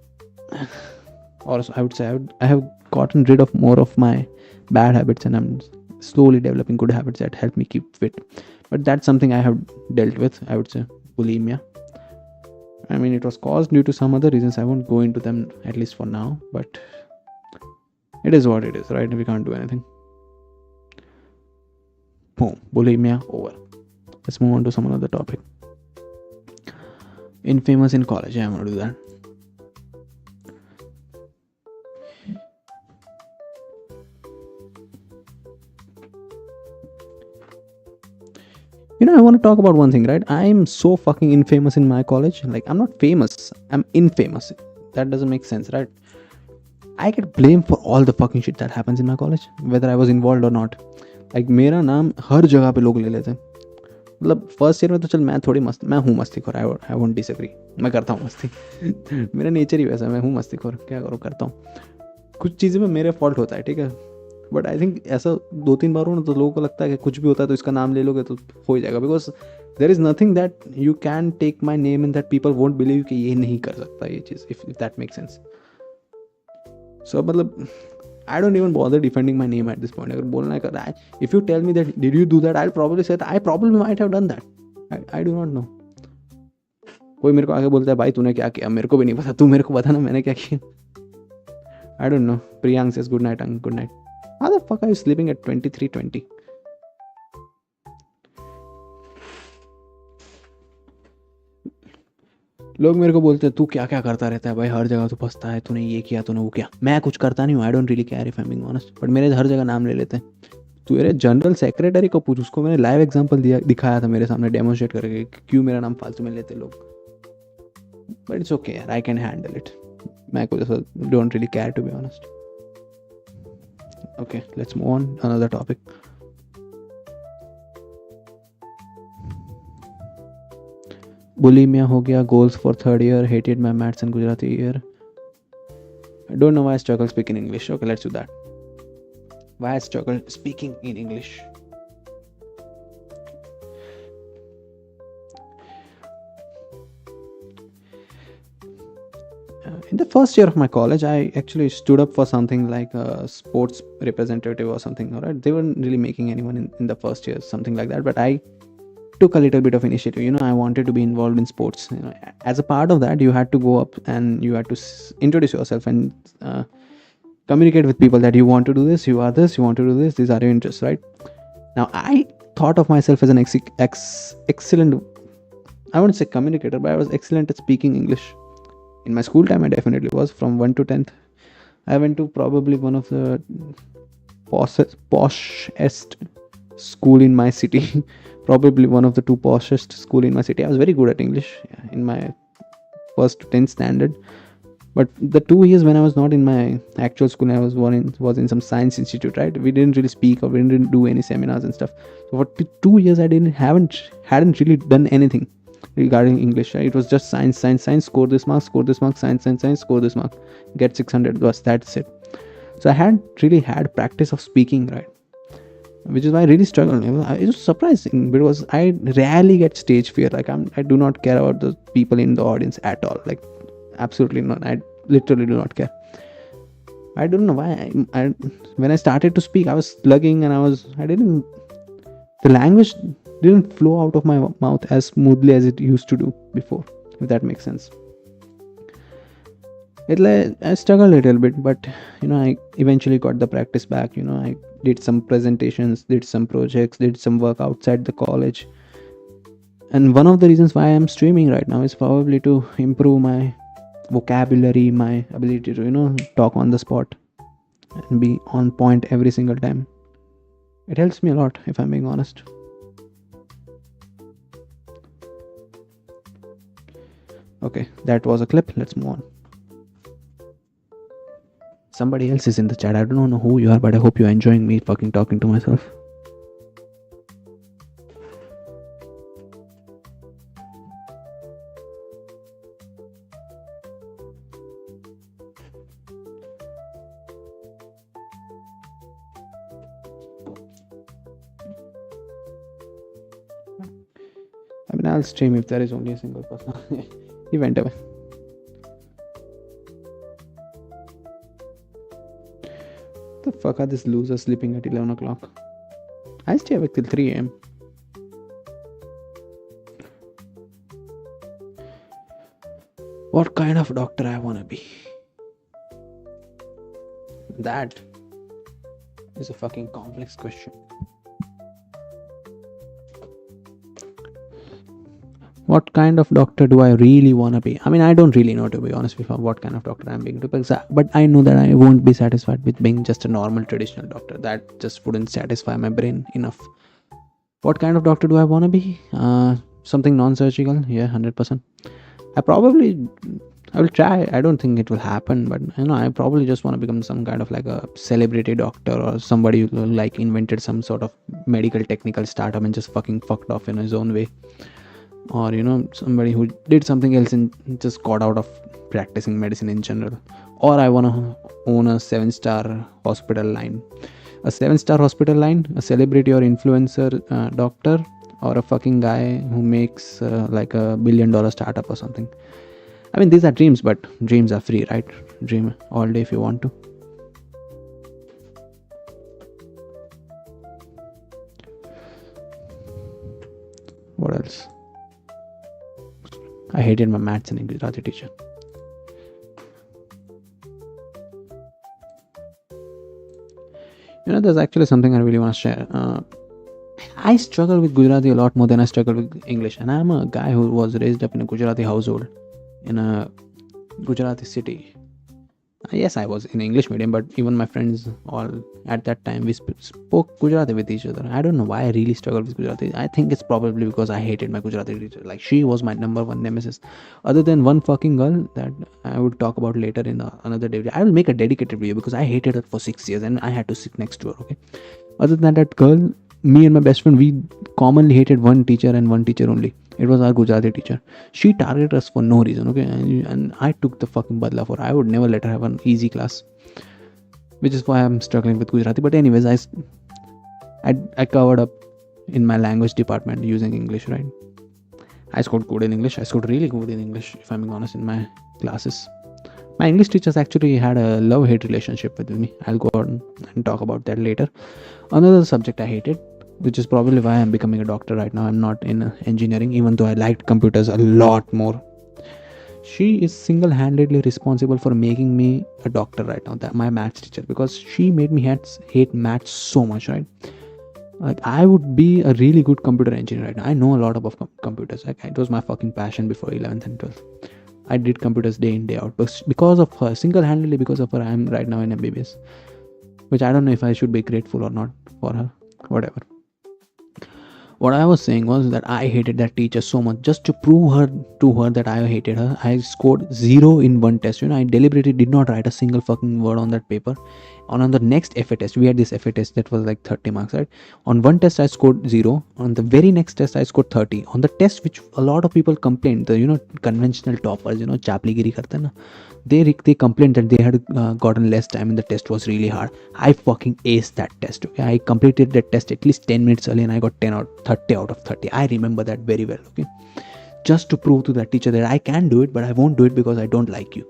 or I would say I have gotten rid of more of my bad habits, and I'm slowly developing good habits that help me keep fit. But that's something I have dealt with, I would say, bulimia. I mean, it was caused due to some other reasons. I won't go into them, at least for now, but it is what it is, right? We can't do anything. Boom, bulimia over. Let's move on to some other topic. Infamous in college. Yeah, I'm gonna do that. I want to talk about one thing, right? I'm so fucking infamous in my college. Like, I'm not famous, I'm infamous. That doesn't make sense, right? I get blamed for all the fucking shit that happens in my college, whether I was involved or not. Like, मेरा नाम हर जगह पे लोग ले लेते हैं. मतलब first year में तो चल मैं हूँ मस्तीखोर. I won't disagree. मैं करता हूँ मस्ती. मेरा नेचर ही वैसा, मैं हूँ मस्तीखोर. क्या करूँ, करता हूँ. कुछ चीज़ें में मेरे फॉल्ट होता है, ठीक है. बट आई थिंक ऐसा 2-3 बार हो ना, तो लोगों को लगता है कि कुछ भी होता है तो इसका नाम ले लोगे तो हो जाएगा. Because there is nothing that you can take my name in that people won't believe कि ये नहीं कर सकता ये चीज़, if that make sense. So मतलब I don't even bother defending my name at this point. अगर बोलना है कर, if you tell me that did you do that, I'll probably say that I probably might have done that. I do not know. कोई मेरे को आगे बोलता है भाई तूने क्या किया, मेरे को भी नहीं पता, तू मेरे को बता ना मैंने क्या किया. I don't know. Priyank says good night, Ang. Good night. How the fuck are you sleeping at 23:20? लोग मेरे को बोलते हैं तू क्या क्या करता रहता है भाई, हर जगह तू फंसता है, तूने ये किया तूने वो किया। मैं कुछ करता नहीं हूँ, I don't really care if I am being honest, but मेरे हर जगह नाम ले लेते हैं। तू मेरे जनरल सेक्रेटरी को पूछ, उसको मैंने लाइव एग्जांपल दिखाया था मेरे सामने डेमोन्स्ट्रेट करके कि क्यों मेरा नाम फालतू में लेते लोग। बट इट्स ओके यार, आई कैन हैंडल इट। मैं कुछ ऐसा don't really care to be honest. Okay let's move on another topic. Bulimia हो गया, goals for third year, hated my maths and Gujarati year, I don't know why I struggle speaking English. Okay, let's do that. Why I struggle speaking in English. In the first year of my college, I actually stood up for something like a sports representative or something. Alright, they weren't really making anyone in the first year, something like that. But I took a little bit of initiative. I wanted to be involved in sports. As a part of that, you had to go up and you had to introduce yourself and communicate with people that you want to do this, you are this, you want to do this, these are your interests, right? Now, I thought of myself as an excellent, I wouldn't say communicator, but I was excellent at speaking English. In my school time, I definitely was. From 1 to 10th, I went to probably one of the poshest school in my city. Probably one of the two poshest school in my city. I was very good at English in my first to 10th standard. But the 2 years when I was not in my actual school, I was in some science institute, right? We didn't really speak or we didn't do any seminars and stuff. So for 2 years, I hadn't really done anything regarding English. Right? It was just science, score this mark, science, score this mark, get 600. That's it. So I hadn't really had practice of speaking, right? Which is why I really struggled. It was surprising because I rarely get stage fear. Like I do not care about the people in the audience at all. Like absolutely not. I literally do not care. I don't know why. When I started to speak, I was slugging and the language didn't flow out of my mouth as smoothly as it used to do before, if that makes sense. I struggled a little bit, but I eventually got the practice back. I did some presentations, did some projects, did some work outside the college. And one of the reasons why I'm streaming right now is probably to improve my vocabulary, my ability to talk on the spot and be on point every single time. It helps me a lot, if I'm being honest. Okay, that was a clip. Let's move on. Somebody else is in the chat. I don't know who you are, but I hope you're enjoying me fucking talking to myself. I mean, I'll stream if there is only a single person. He went away. The fuck are these losers sleeping at 11 o'clock? I stay awake till 3 a.m. What kind of doctor I wanna be? That is a fucking complex question. What kind of doctor do I really want to be? I mean, I don't really know, to be honest with you, what kind of doctor I'm being, but I know that I won't be satisfied with being just a normal traditional doctor. That just wouldn't satisfy my brain enough. What kind of doctor do I want to be? Something non-surgical? Yeah, 100%. I will try. I don't think it will happen, but I probably just want to become some kind of like a celebrity doctor or somebody who like invented some sort of medical technical startup and just fucking fucked off in his own way. Or somebody who did something else and just got out of practicing medicine in general. Or I want to own a 7-star hospital line. A 7-star hospital line, a celebrity or influencer doctor, or a fucking guy who makes like $1 billion startup or something. I mean, these are dreams, but dreams are free, right? Dream all day if you want to. What else? I hated my maths and Gujarati teacher. There's actually something I really want to share. I struggle with Gujarati a lot more than I struggle with English. And I'm a guy who was raised up in a Gujarati household. in a Gujarati city. Yes, I was in English medium, but even my friends all at that time we spoke Gujarati with each other. I don't know why I really struggled with Gujarati. I think it's probably because I hated my Gujarati teacher. Like, she was my number one nemesis. Other than one fucking girl that I would talk about later in another day. I will make a dedicated video because I hated her for 6 years and I had to sit next to her. Okay. Other than that girl, me and my best friend, we commonly hated one teacher and one teacher only. It was our Gujarati teacher. She targeted us for no reason, okay? And I took the fucking badla for her. I would never let her have an easy class, which is why I'm struggling with Gujarati. But anyways, I covered up in my language department using English, right? I scored good in English. I scored really good in English, if I'm being honest, in my classes. My English teachers actually had a love-hate relationship with me. I'll go on and talk about that later. Another subject I hated, which is probably why I'm becoming a doctor right now. I'm not in engineering, even though I liked computers a lot more. She is single-handedly responsible for making me a doctor right now, that my maths teacher, because she made me hate maths so much, right? Like, I would be a really good computer engineer right now. I know a lot about computers. Like, it was my fucking passion before 11th and 12th. I did computers day in, day out. But because of her, single-handedly because of her, I'm right now in MBBS. Which I don't know if I should be grateful or not for her. Whatever. What I was saying was that I hated that teacher so much. Just to prove to her that I hated her, I scored 0 in one test. I deliberately did not write a single fucking word on that paper. On the next FA test, we had this FA test that was like 30 marks, right? On one test I scored 0. On the very next test I scored 30. On the test which a lot of people complained, the conventional toppers, chaplygiri karte na, they complained that they had gotten less time and the test was really hard. I fucking aced that test. Okay, I completed that test at least 10 minutes early and I got 30 out of 30. I remember that very well. Okay, just to prove to that teacher that I can do it, but I won't do it because I don't like you.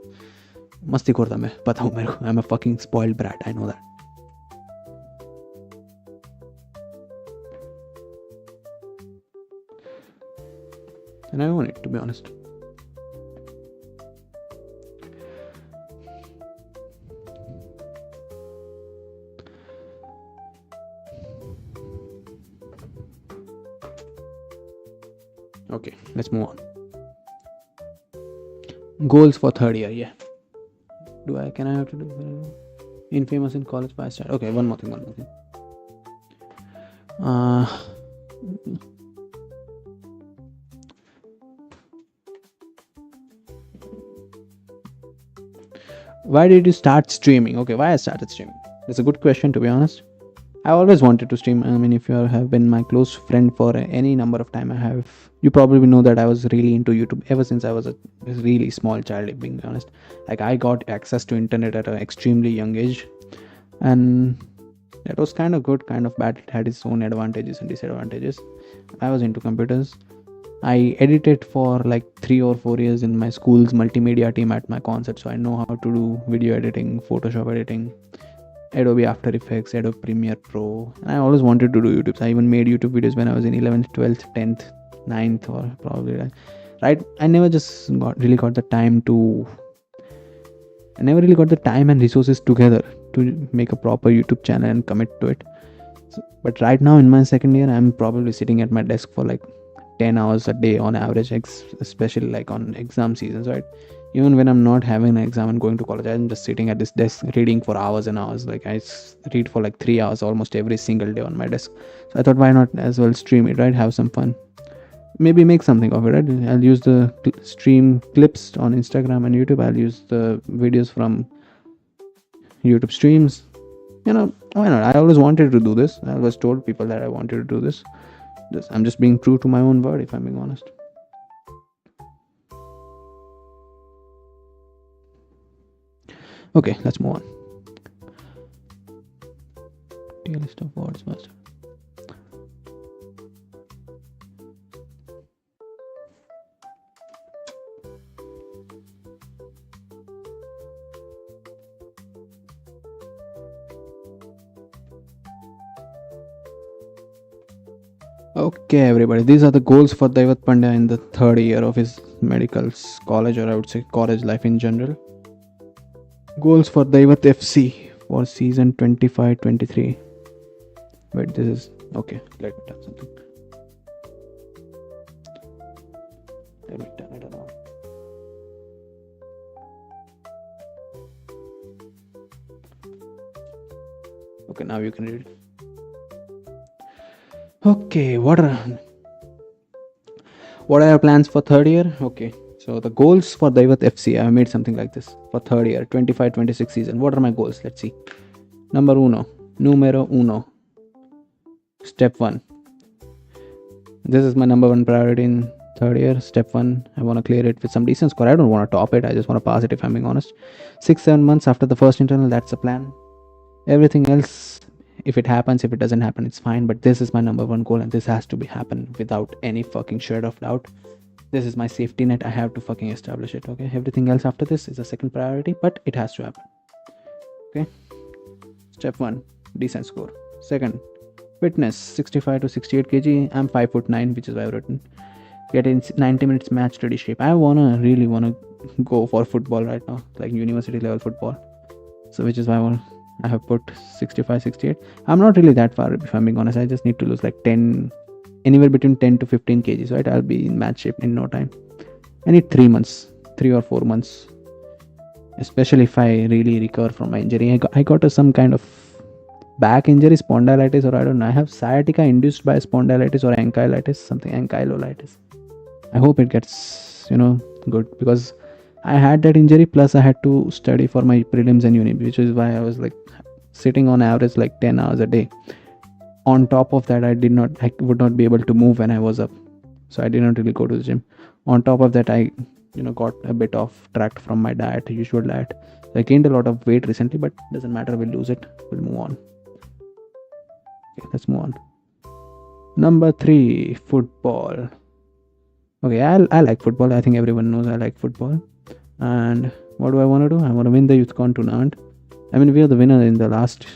मस्ती करता मैं, पता हूँ मेरे को. I'm a fucking spoiled brat. I know that. And I own it, to be honest. Okay, let's move on. Goals for third year, yeah. Can I have to do infamous in college by start? Okay, one more thing. Why did you start streaming? Okay, why I started streaming? That's a good question, to be honest. I always wanted to stream. I mean, if you have been my close friend for any number of time, you probably know that I was really into YouTube ever since I was a really small child, being honest. Like, I got access to internet at an extremely young age, and that was kind of good, kind of bad. It had its own advantages and disadvantages. I was into computers. I edited for like 3 or 4 years in my school's multimedia team at my concert, so I know how to do video editing, Photoshop editing, Adobe After Effects, Adobe Premiere Pro, and I always wanted to do YouTube. So I even made YouTube videos when I was in 11th, 12th, 10th, 9th, or probably right. I never got the time and resources together to make a proper YouTube channel and commit to it. But right now in my second year, I'm probably sitting at my desk for like 10 hours a day on average, especially like on exam seasons, right? Even when I'm not having an exam and going to college, I'm just sitting at this desk reading for hours and hours. Like, I read for like 3 hours almost every single day on my desk. So I thought, why not as well stream it, right? Have some fun. Maybe make something of it, right? I'll use the stream clips on Instagram and YouTube. I'll use the videos from YouTube streams. Why not? I always wanted to do this. I always told people that I wanted to do this. I'm just being true to my own word, if I'm being honest. Okay, let's move on. Tier list of words first. Okay, everybody, these are the goals for Daivat Pandya in the third year of his medical college, or I would say college life in general. Goals for Daivat FC for season 25-23. Wait, this is okay. Let me turn something. Let me turn it around. Okay, now you can read it. Okay, what are your plans for third year? Okay, so the goals for Daivat FC, I have made something like this for third year, 25-26 season. What are my goals? Let's see. Numero uno. Step 1. This is my number 1 priority in third year. Step 1, I want to clear it with some decent score. I don't want to top it, I just want to pass it, if I'm being honest. 6-7 months after the first internal, that's the plan. Everything else, if it happens, if it doesn't happen, it's fine, but this is my number 1 goal, and this has to be happen without any fucking shred of doubt. This is my safety net. I have to fucking establish it. Okay, everything else after this is a second priority, but it has to happen. Okay, step 1, decent score. Second, fitness, 65 to 68 kg. I'm 5'9", which is why I've written. Get in 90 minutes match ready shape. I really wanna go for football right now, like university level football. So which is why I have put 65, 68. I'm not really that far, if I'm being honest. I just need to lose like 10, anywhere between 10 to 15 kgs, right? I'll be in match shape in no time. I need 3 or 4 months, especially if I really recover from my injury. I got some kind of back injury, spondylitis, or I don't know. I have sciatica induced by spondylitis or ankylolitis. I hope it gets good, because I had that injury, plus I had to study for my prelims and uni, which is why I was like sitting on average like 10 hours a day. On top of that, I would not be able to move when I was up, so I did not really go to the gym. On top of that, I got a bit off track from my usual diet. So I gained a lot of weight recently, but doesn't matter, we'll lose it, we'll move on. Okay, let's move on. Number 3, football. Okay, I like football. I think everyone knows I like football. And what do I want to do? I want to win the YouthCon tournament. I mean, we are the winner in the last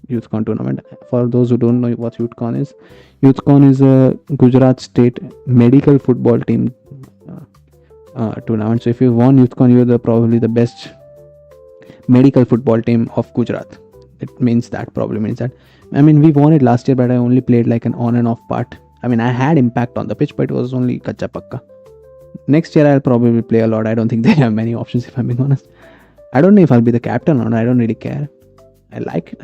YouthCon tournament. For those who don't know what YouthCon is a Gujarat state medical football team tournament. So if you won YouthCon, you're probably the best medical football team of Gujarat. It means that, probably means that. I mean, we won it last year, but I only played like an on and off part. I mean, I had impact on the pitch, but it was only kacha pakka. Next year I'll probably play a lot. I don't think they have many options, if I'm being honest. I don't know if I'll be the captain or not. I don't really care. I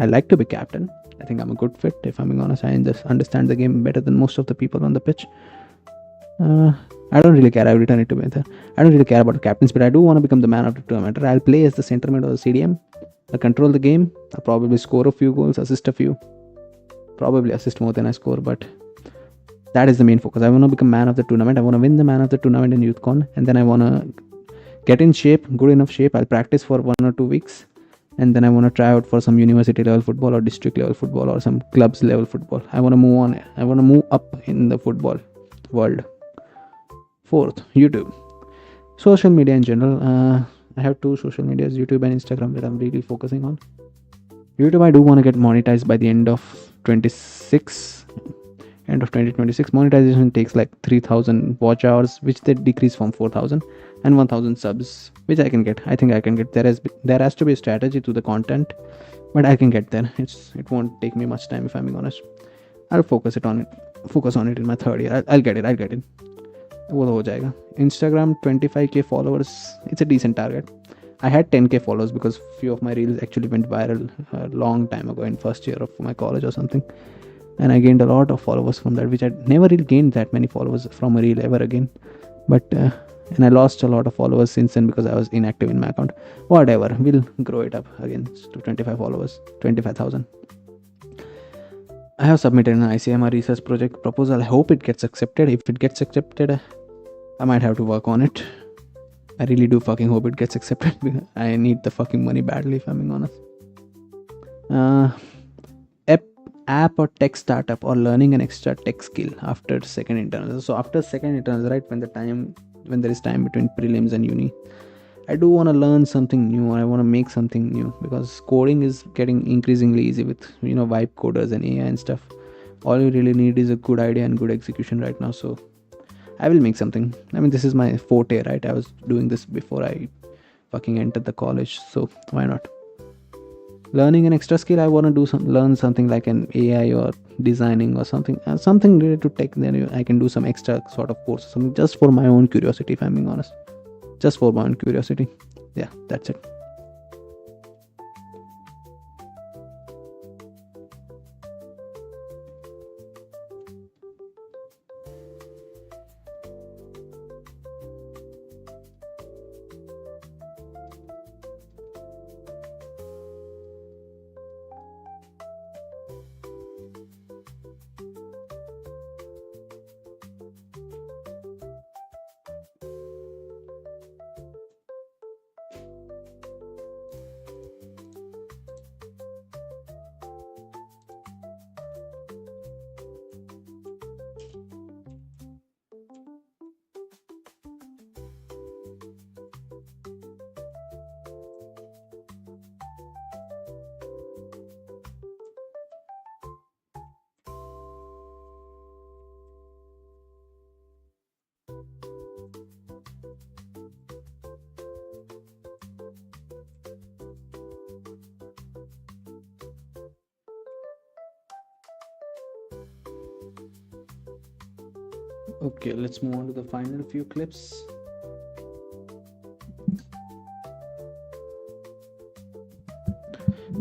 like to be captain. I think I'm a good fit, if I'm being honest. I just understand the game better than most of the people on the pitch. I don't really care. I've written it to me. I don't really care about the captains, but I do want to become the man of the tournament. I'll play as the center mid or the CDM. I'll control the game. I'll probably score a few goals, assist a few. Probably assist more than I score, but that is the main focus. I want to become man of the tournament. I want to win the man of the tournament in YouthCon, and then I want to get in shape, good enough shape. I'll practice for 1 or 2 weeks, and then I want to try out for some university level football or district level football or some clubs level football. I want to move on. I want to move up in the football world. 4th, YouTube. Social media in general. I have 2 social medias, YouTube and Instagram, that I'm really focusing on. YouTube, I do want to get monetized by the end of 2026. Monetization takes like 3,000 watch hours, which they decrease from 4,000, and 1,000 subs, which I can get. I think I can get. There has to be a strategy to the content, but I can get there. It won't take me much time, if I'm being honest. I'll focus on it in my third year. I'll get it. वो हो जाएगा. Instagram, 25k followers. It's a decent target. I had 10k followers because few of my reels actually went viral a long time ago in first year of my college or something, and I gained a lot of followers from that, which I never really gained that many followers from a reel ever again. But and I lost a lot of followers since then because I was inactive in my account. Whatever, we'll grow it up again to 25,000. I have submitted an ICMR research project proposal. I hope it gets accepted. If it gets accepted, I might have to work on it. I really do fucking hope it gets accepted. I need the fucking money badly, if I'm being honest. App or tech startup, or learning an extra tech skill after second internals. So after second internals, right, when there is time between prelims and uni, I do want to learn something new, or I want to make something new, because coding is getting increasingly easy with vibe coders and AI and stuff. All you really need is a good idea and good execution right now. So I will make something. I mean, this is my forte, right? I was doing this before I fucking entered the college, so why not? Learning an extra skill, I want to learn something like an AI or designing or something related to tech. Then I can do some extra sort of course, something just for my own curiosity, if I'm being honest. Just for my own curiosity. Yeah, that's it. Okay, let's move on to the final few clips.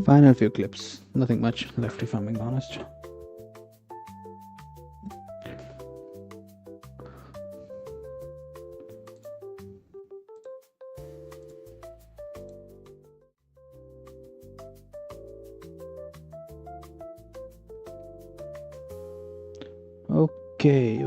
Final few clips. Nothing much left, if I'm being honest. Okay.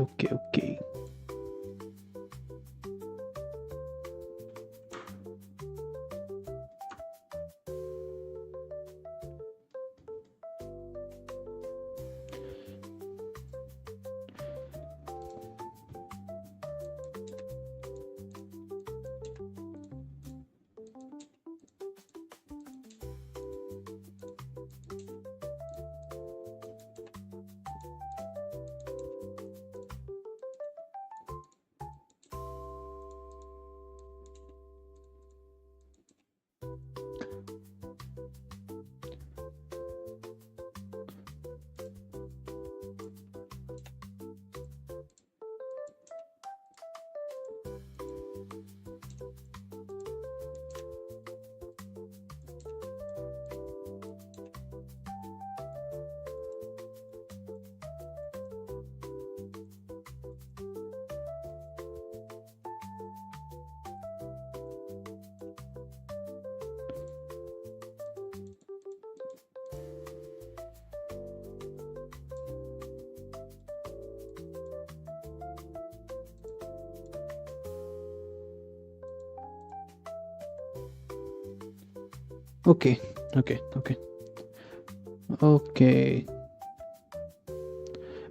Okay.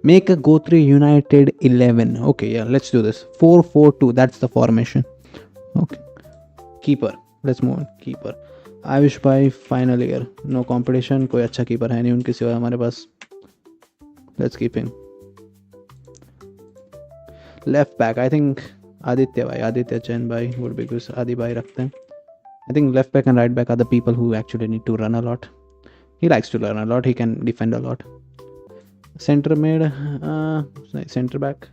Make a go 3 United 11. Okay, yeah, let's do this. 4-4-2. That's the formation. Okay. Keeper. Let's move on. Keeper. Ayush भाई final year. No competition. कोई अच्छा keeper है नहीं उनके सिवा हमारे पास. Let's keep him. Left back. I think Aditya Chen bhai would be good. Adi bhai रखते हैं. I think left back and right back are the people who actually need to run a lot. He likes to run a lot. He can defend a lot. Center mid, center back.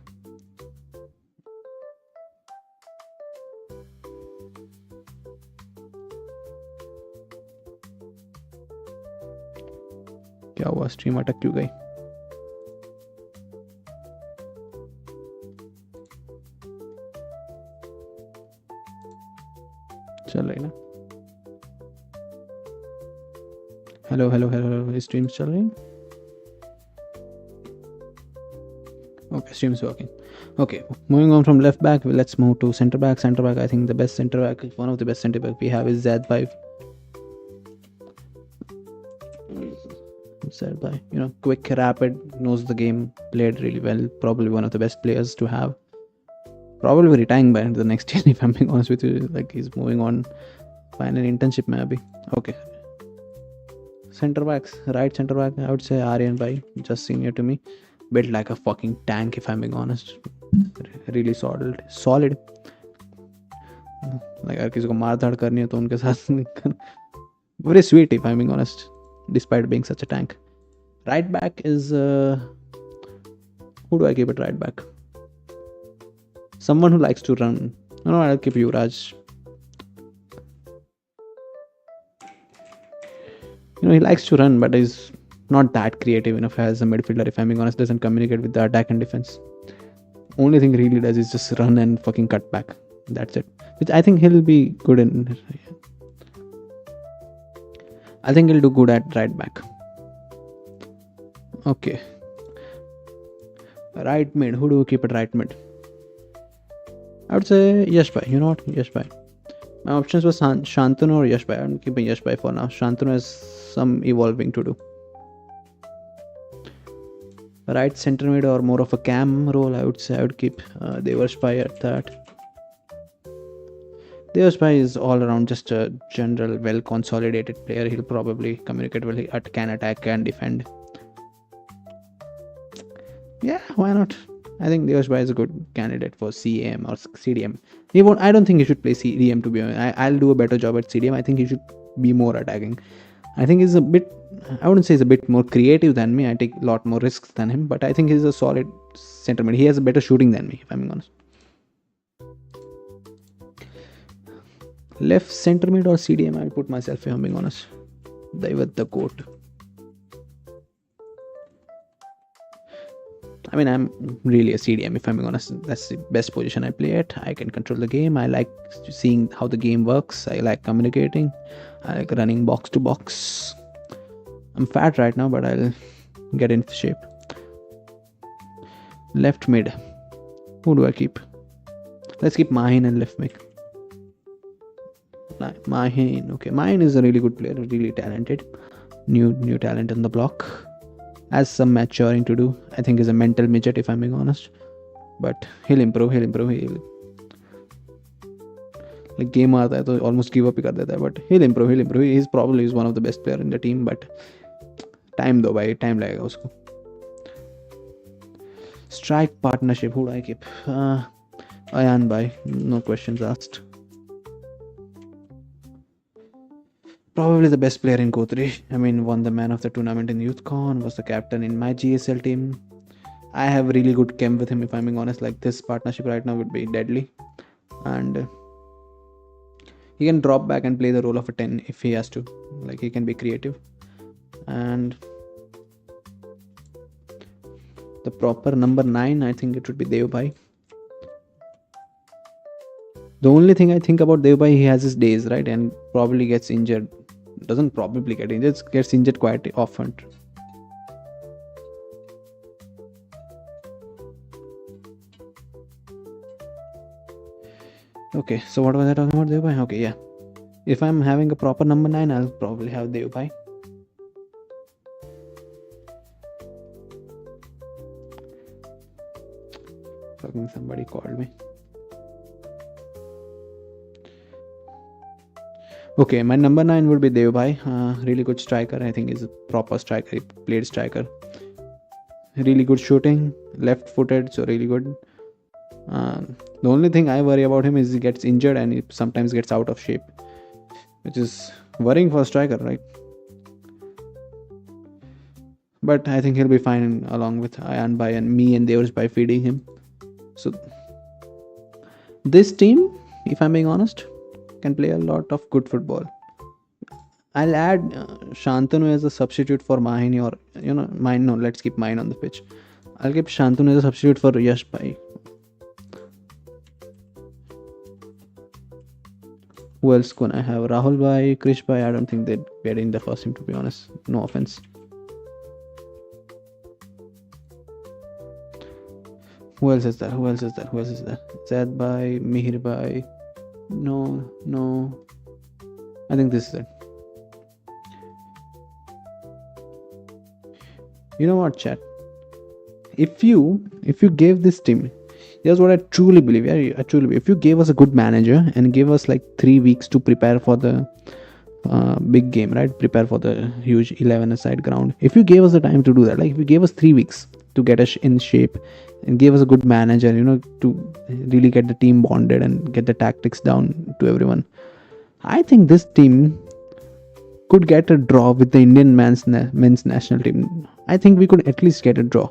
क्या हुआ? Stream अटक क्यों गई? चल रही ना? Hello stream चल रही? Okay, stream is working. Okay, moving on from left back, let's move to center back. Center back, I think the best center back, one of the best center back we have is Z5. Z5, quick, rapid, knows the game, played really well. Probably one of the best players to have. Probably retiring by the next year, if I'm being honest with you. Like, he's moving on. Final internship maybe. Okay. Center backs, right center back, I would say Aryan bhai, just senior to me. Built like a fucking tank, if I'm being honest. Really solid. Like, अगर किसी को मार धाड़ करनी है तो उनके साथ very sweet, if I'm being honest, despite being such a tank. Right back is who do I keep at right back? Someone who likes to run. No, I'll keep Yuvraj. He likes to run, but he's not that creative enough as a midfielder, if I'm being honest. Doesn't communicate with the attack and defense. Only thing he really does is just run and fucking cut back. That's it. Which I think he'll be good in. I think he'll do good at right back. Okay. Right mid. Who do we keep at right mid? I would say Yash bhai. You know what? Yash bhai. My options were Shantanu or Yash bhai. I'm keeping Yash bhai for now. Shantanu has some evolving to do. Right center mid or more of a cam role, I would say I would keep Devarsh bhai at that. Devarsh bhai is all around just a general well consolidated player. He'll probably communicate well, can attack and defend. Yeah, why not? I think Devarsh bhai is a good candidate for CM or CDM. I don't think he should play CDM, to be honest. I'll do a better job at CDM. I think he should be more attacking. I think he's a bit, I wouldn't say he's a bit more creative than me. I take a lot more risks than him, but I think he's a solid center mid. He has a better shooting than me, if I'm being honest. Left center mid or CDM, I'll put myself, if I'm being honest. Daivat the court. I mean, I'm really a CDM, if I'm being honest. That's the best position I play at. I can control the game. I like seeing how the game works. I like communicating. I like running box to box. I'm fat right now, but I'll get in shape. Left mid. Who do I keep? Let's keep Mahin and left mid. Mahin. Okay, Mahin is a really good player, really talented. New talent on the block. Has some maturing to do. I think he's a mental midget, if I'm being honest. But he'll improve. Like game आता है तो almost give up ही कर देता है, but he'll improve. He's probably one of the best player in the team, but time दो भाई, time लगेगा उसको. Strike partnership, who do I keep? Ayan bhai, no questions asked. Probably the best player in Kotri. I mean, won the man of the tournament in YouthCon, was the captain in my GSL team. I have really good chem with him, if I'm being honest. Like, this partnership right now would be deadly. And he can drop back and play the role of a 10 if he has to. Like, he can be creative. And the proper number 9, I think it would be Dev Bhai. The only thing I think about Dev Bhai, he has his days, right? And probably gets injured. Doesn't probably get injured, gets injured quite often. Okay, so what was I talking about, Dev Bhai? Okay, yeah. If I'm having a proper number 9, I'll probably have Dev Bhai. Fucking somebody called me. Okay, my number 9 would be Dev Bhai. Really good striker. I think he's a proper striker. He played striker. Really good shooting. Left footed, so really good. The only thing I worry about him is he gets injured and he sometimes gets out of shape, which is worrying for a striker, right? But I think he'll be fine along with Ayan Bhai and me and Devraj by feeding him. So this team, if I'm being honest, can play a lot of good football. I'll add Shantanu as a substitute for Mahin, or Mahin. No, let's keep Mahin on the pitch. I'll keep Shantanu as a substitute for Yash Bhai. Who else can I have? Rahul Bhai, Krish Bhai. I don't think they'd get in the first team, to be honest. No offense. Who else is there? Zaid Bhai, Mihir Bhai. No. I think this is it. You know what, chat? If you gave this team, here's what I truly believe. If you gave us a good manager and gave us like 3 weeks to prepare for the big game, right? Prepare for the huge 11-a-side ground. If you gave us the time to do that, like if you gave us 3 weeks to get us in shape and gave us a good manager, to really get the team bonded and get the tactics down to everyone, I think this team could get a draw with the Indian men's national team. I think we could at least get a draw.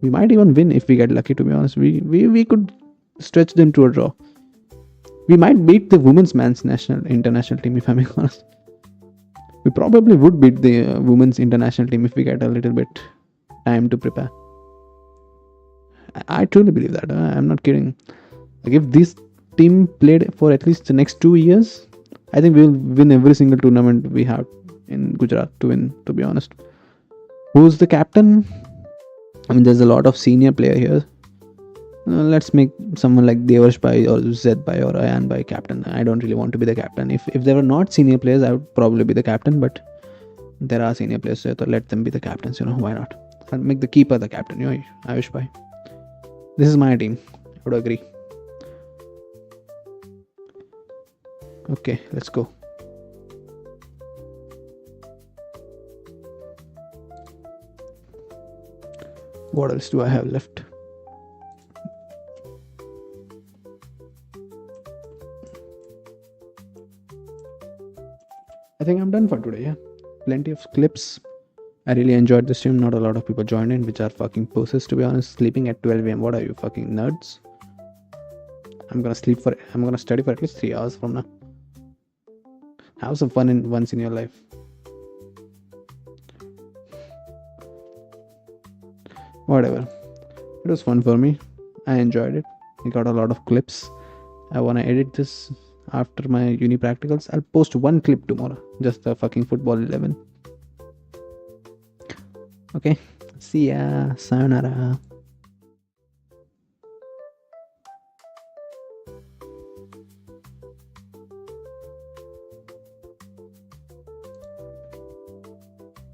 We might even win if we get lucky, to be honest. We could stretch them to a draw. We might beat the women's international team, if I'm being honest. We probably would beat the women's international team if we get a little bit time to prepare. I truly believe that. I'm not kidding. Like, if this team played for at least the next 2 years, I think we'll win every single tournament we have in Gujarat to win, to be honest. Who's the captain? I mean, there's a lot of senior player here. Let's make someone like Devarsh Bhai or Zaid Bhai or Ayan Bhai captain. I don't really want to be the captain. If there were not senior players, I would probably be the captain, but there are senior players, so let them be the captains, why not? I'll make the keeper the captain, Ayush Bhai. This is my team. I would agree. Okay, let's go. What else do I have left? I think I'm done for today, yeah. plenty of clips. I really enjoyed the stream. Not a lot of people joined in, which are fucking pussies, to be honest. Sleeping at 12 a.m. What are you, fucking nerds? I'm gonna study for at least 3 hours from now. Have some fun once in your life. Whatever. It was fun for me. I enjoyed it. I got a lot of clips. I wanna edit this after my uni practicals. I'll post one clip tomorrow. Just the fucking football 11. Okay. See ya. Sayonara.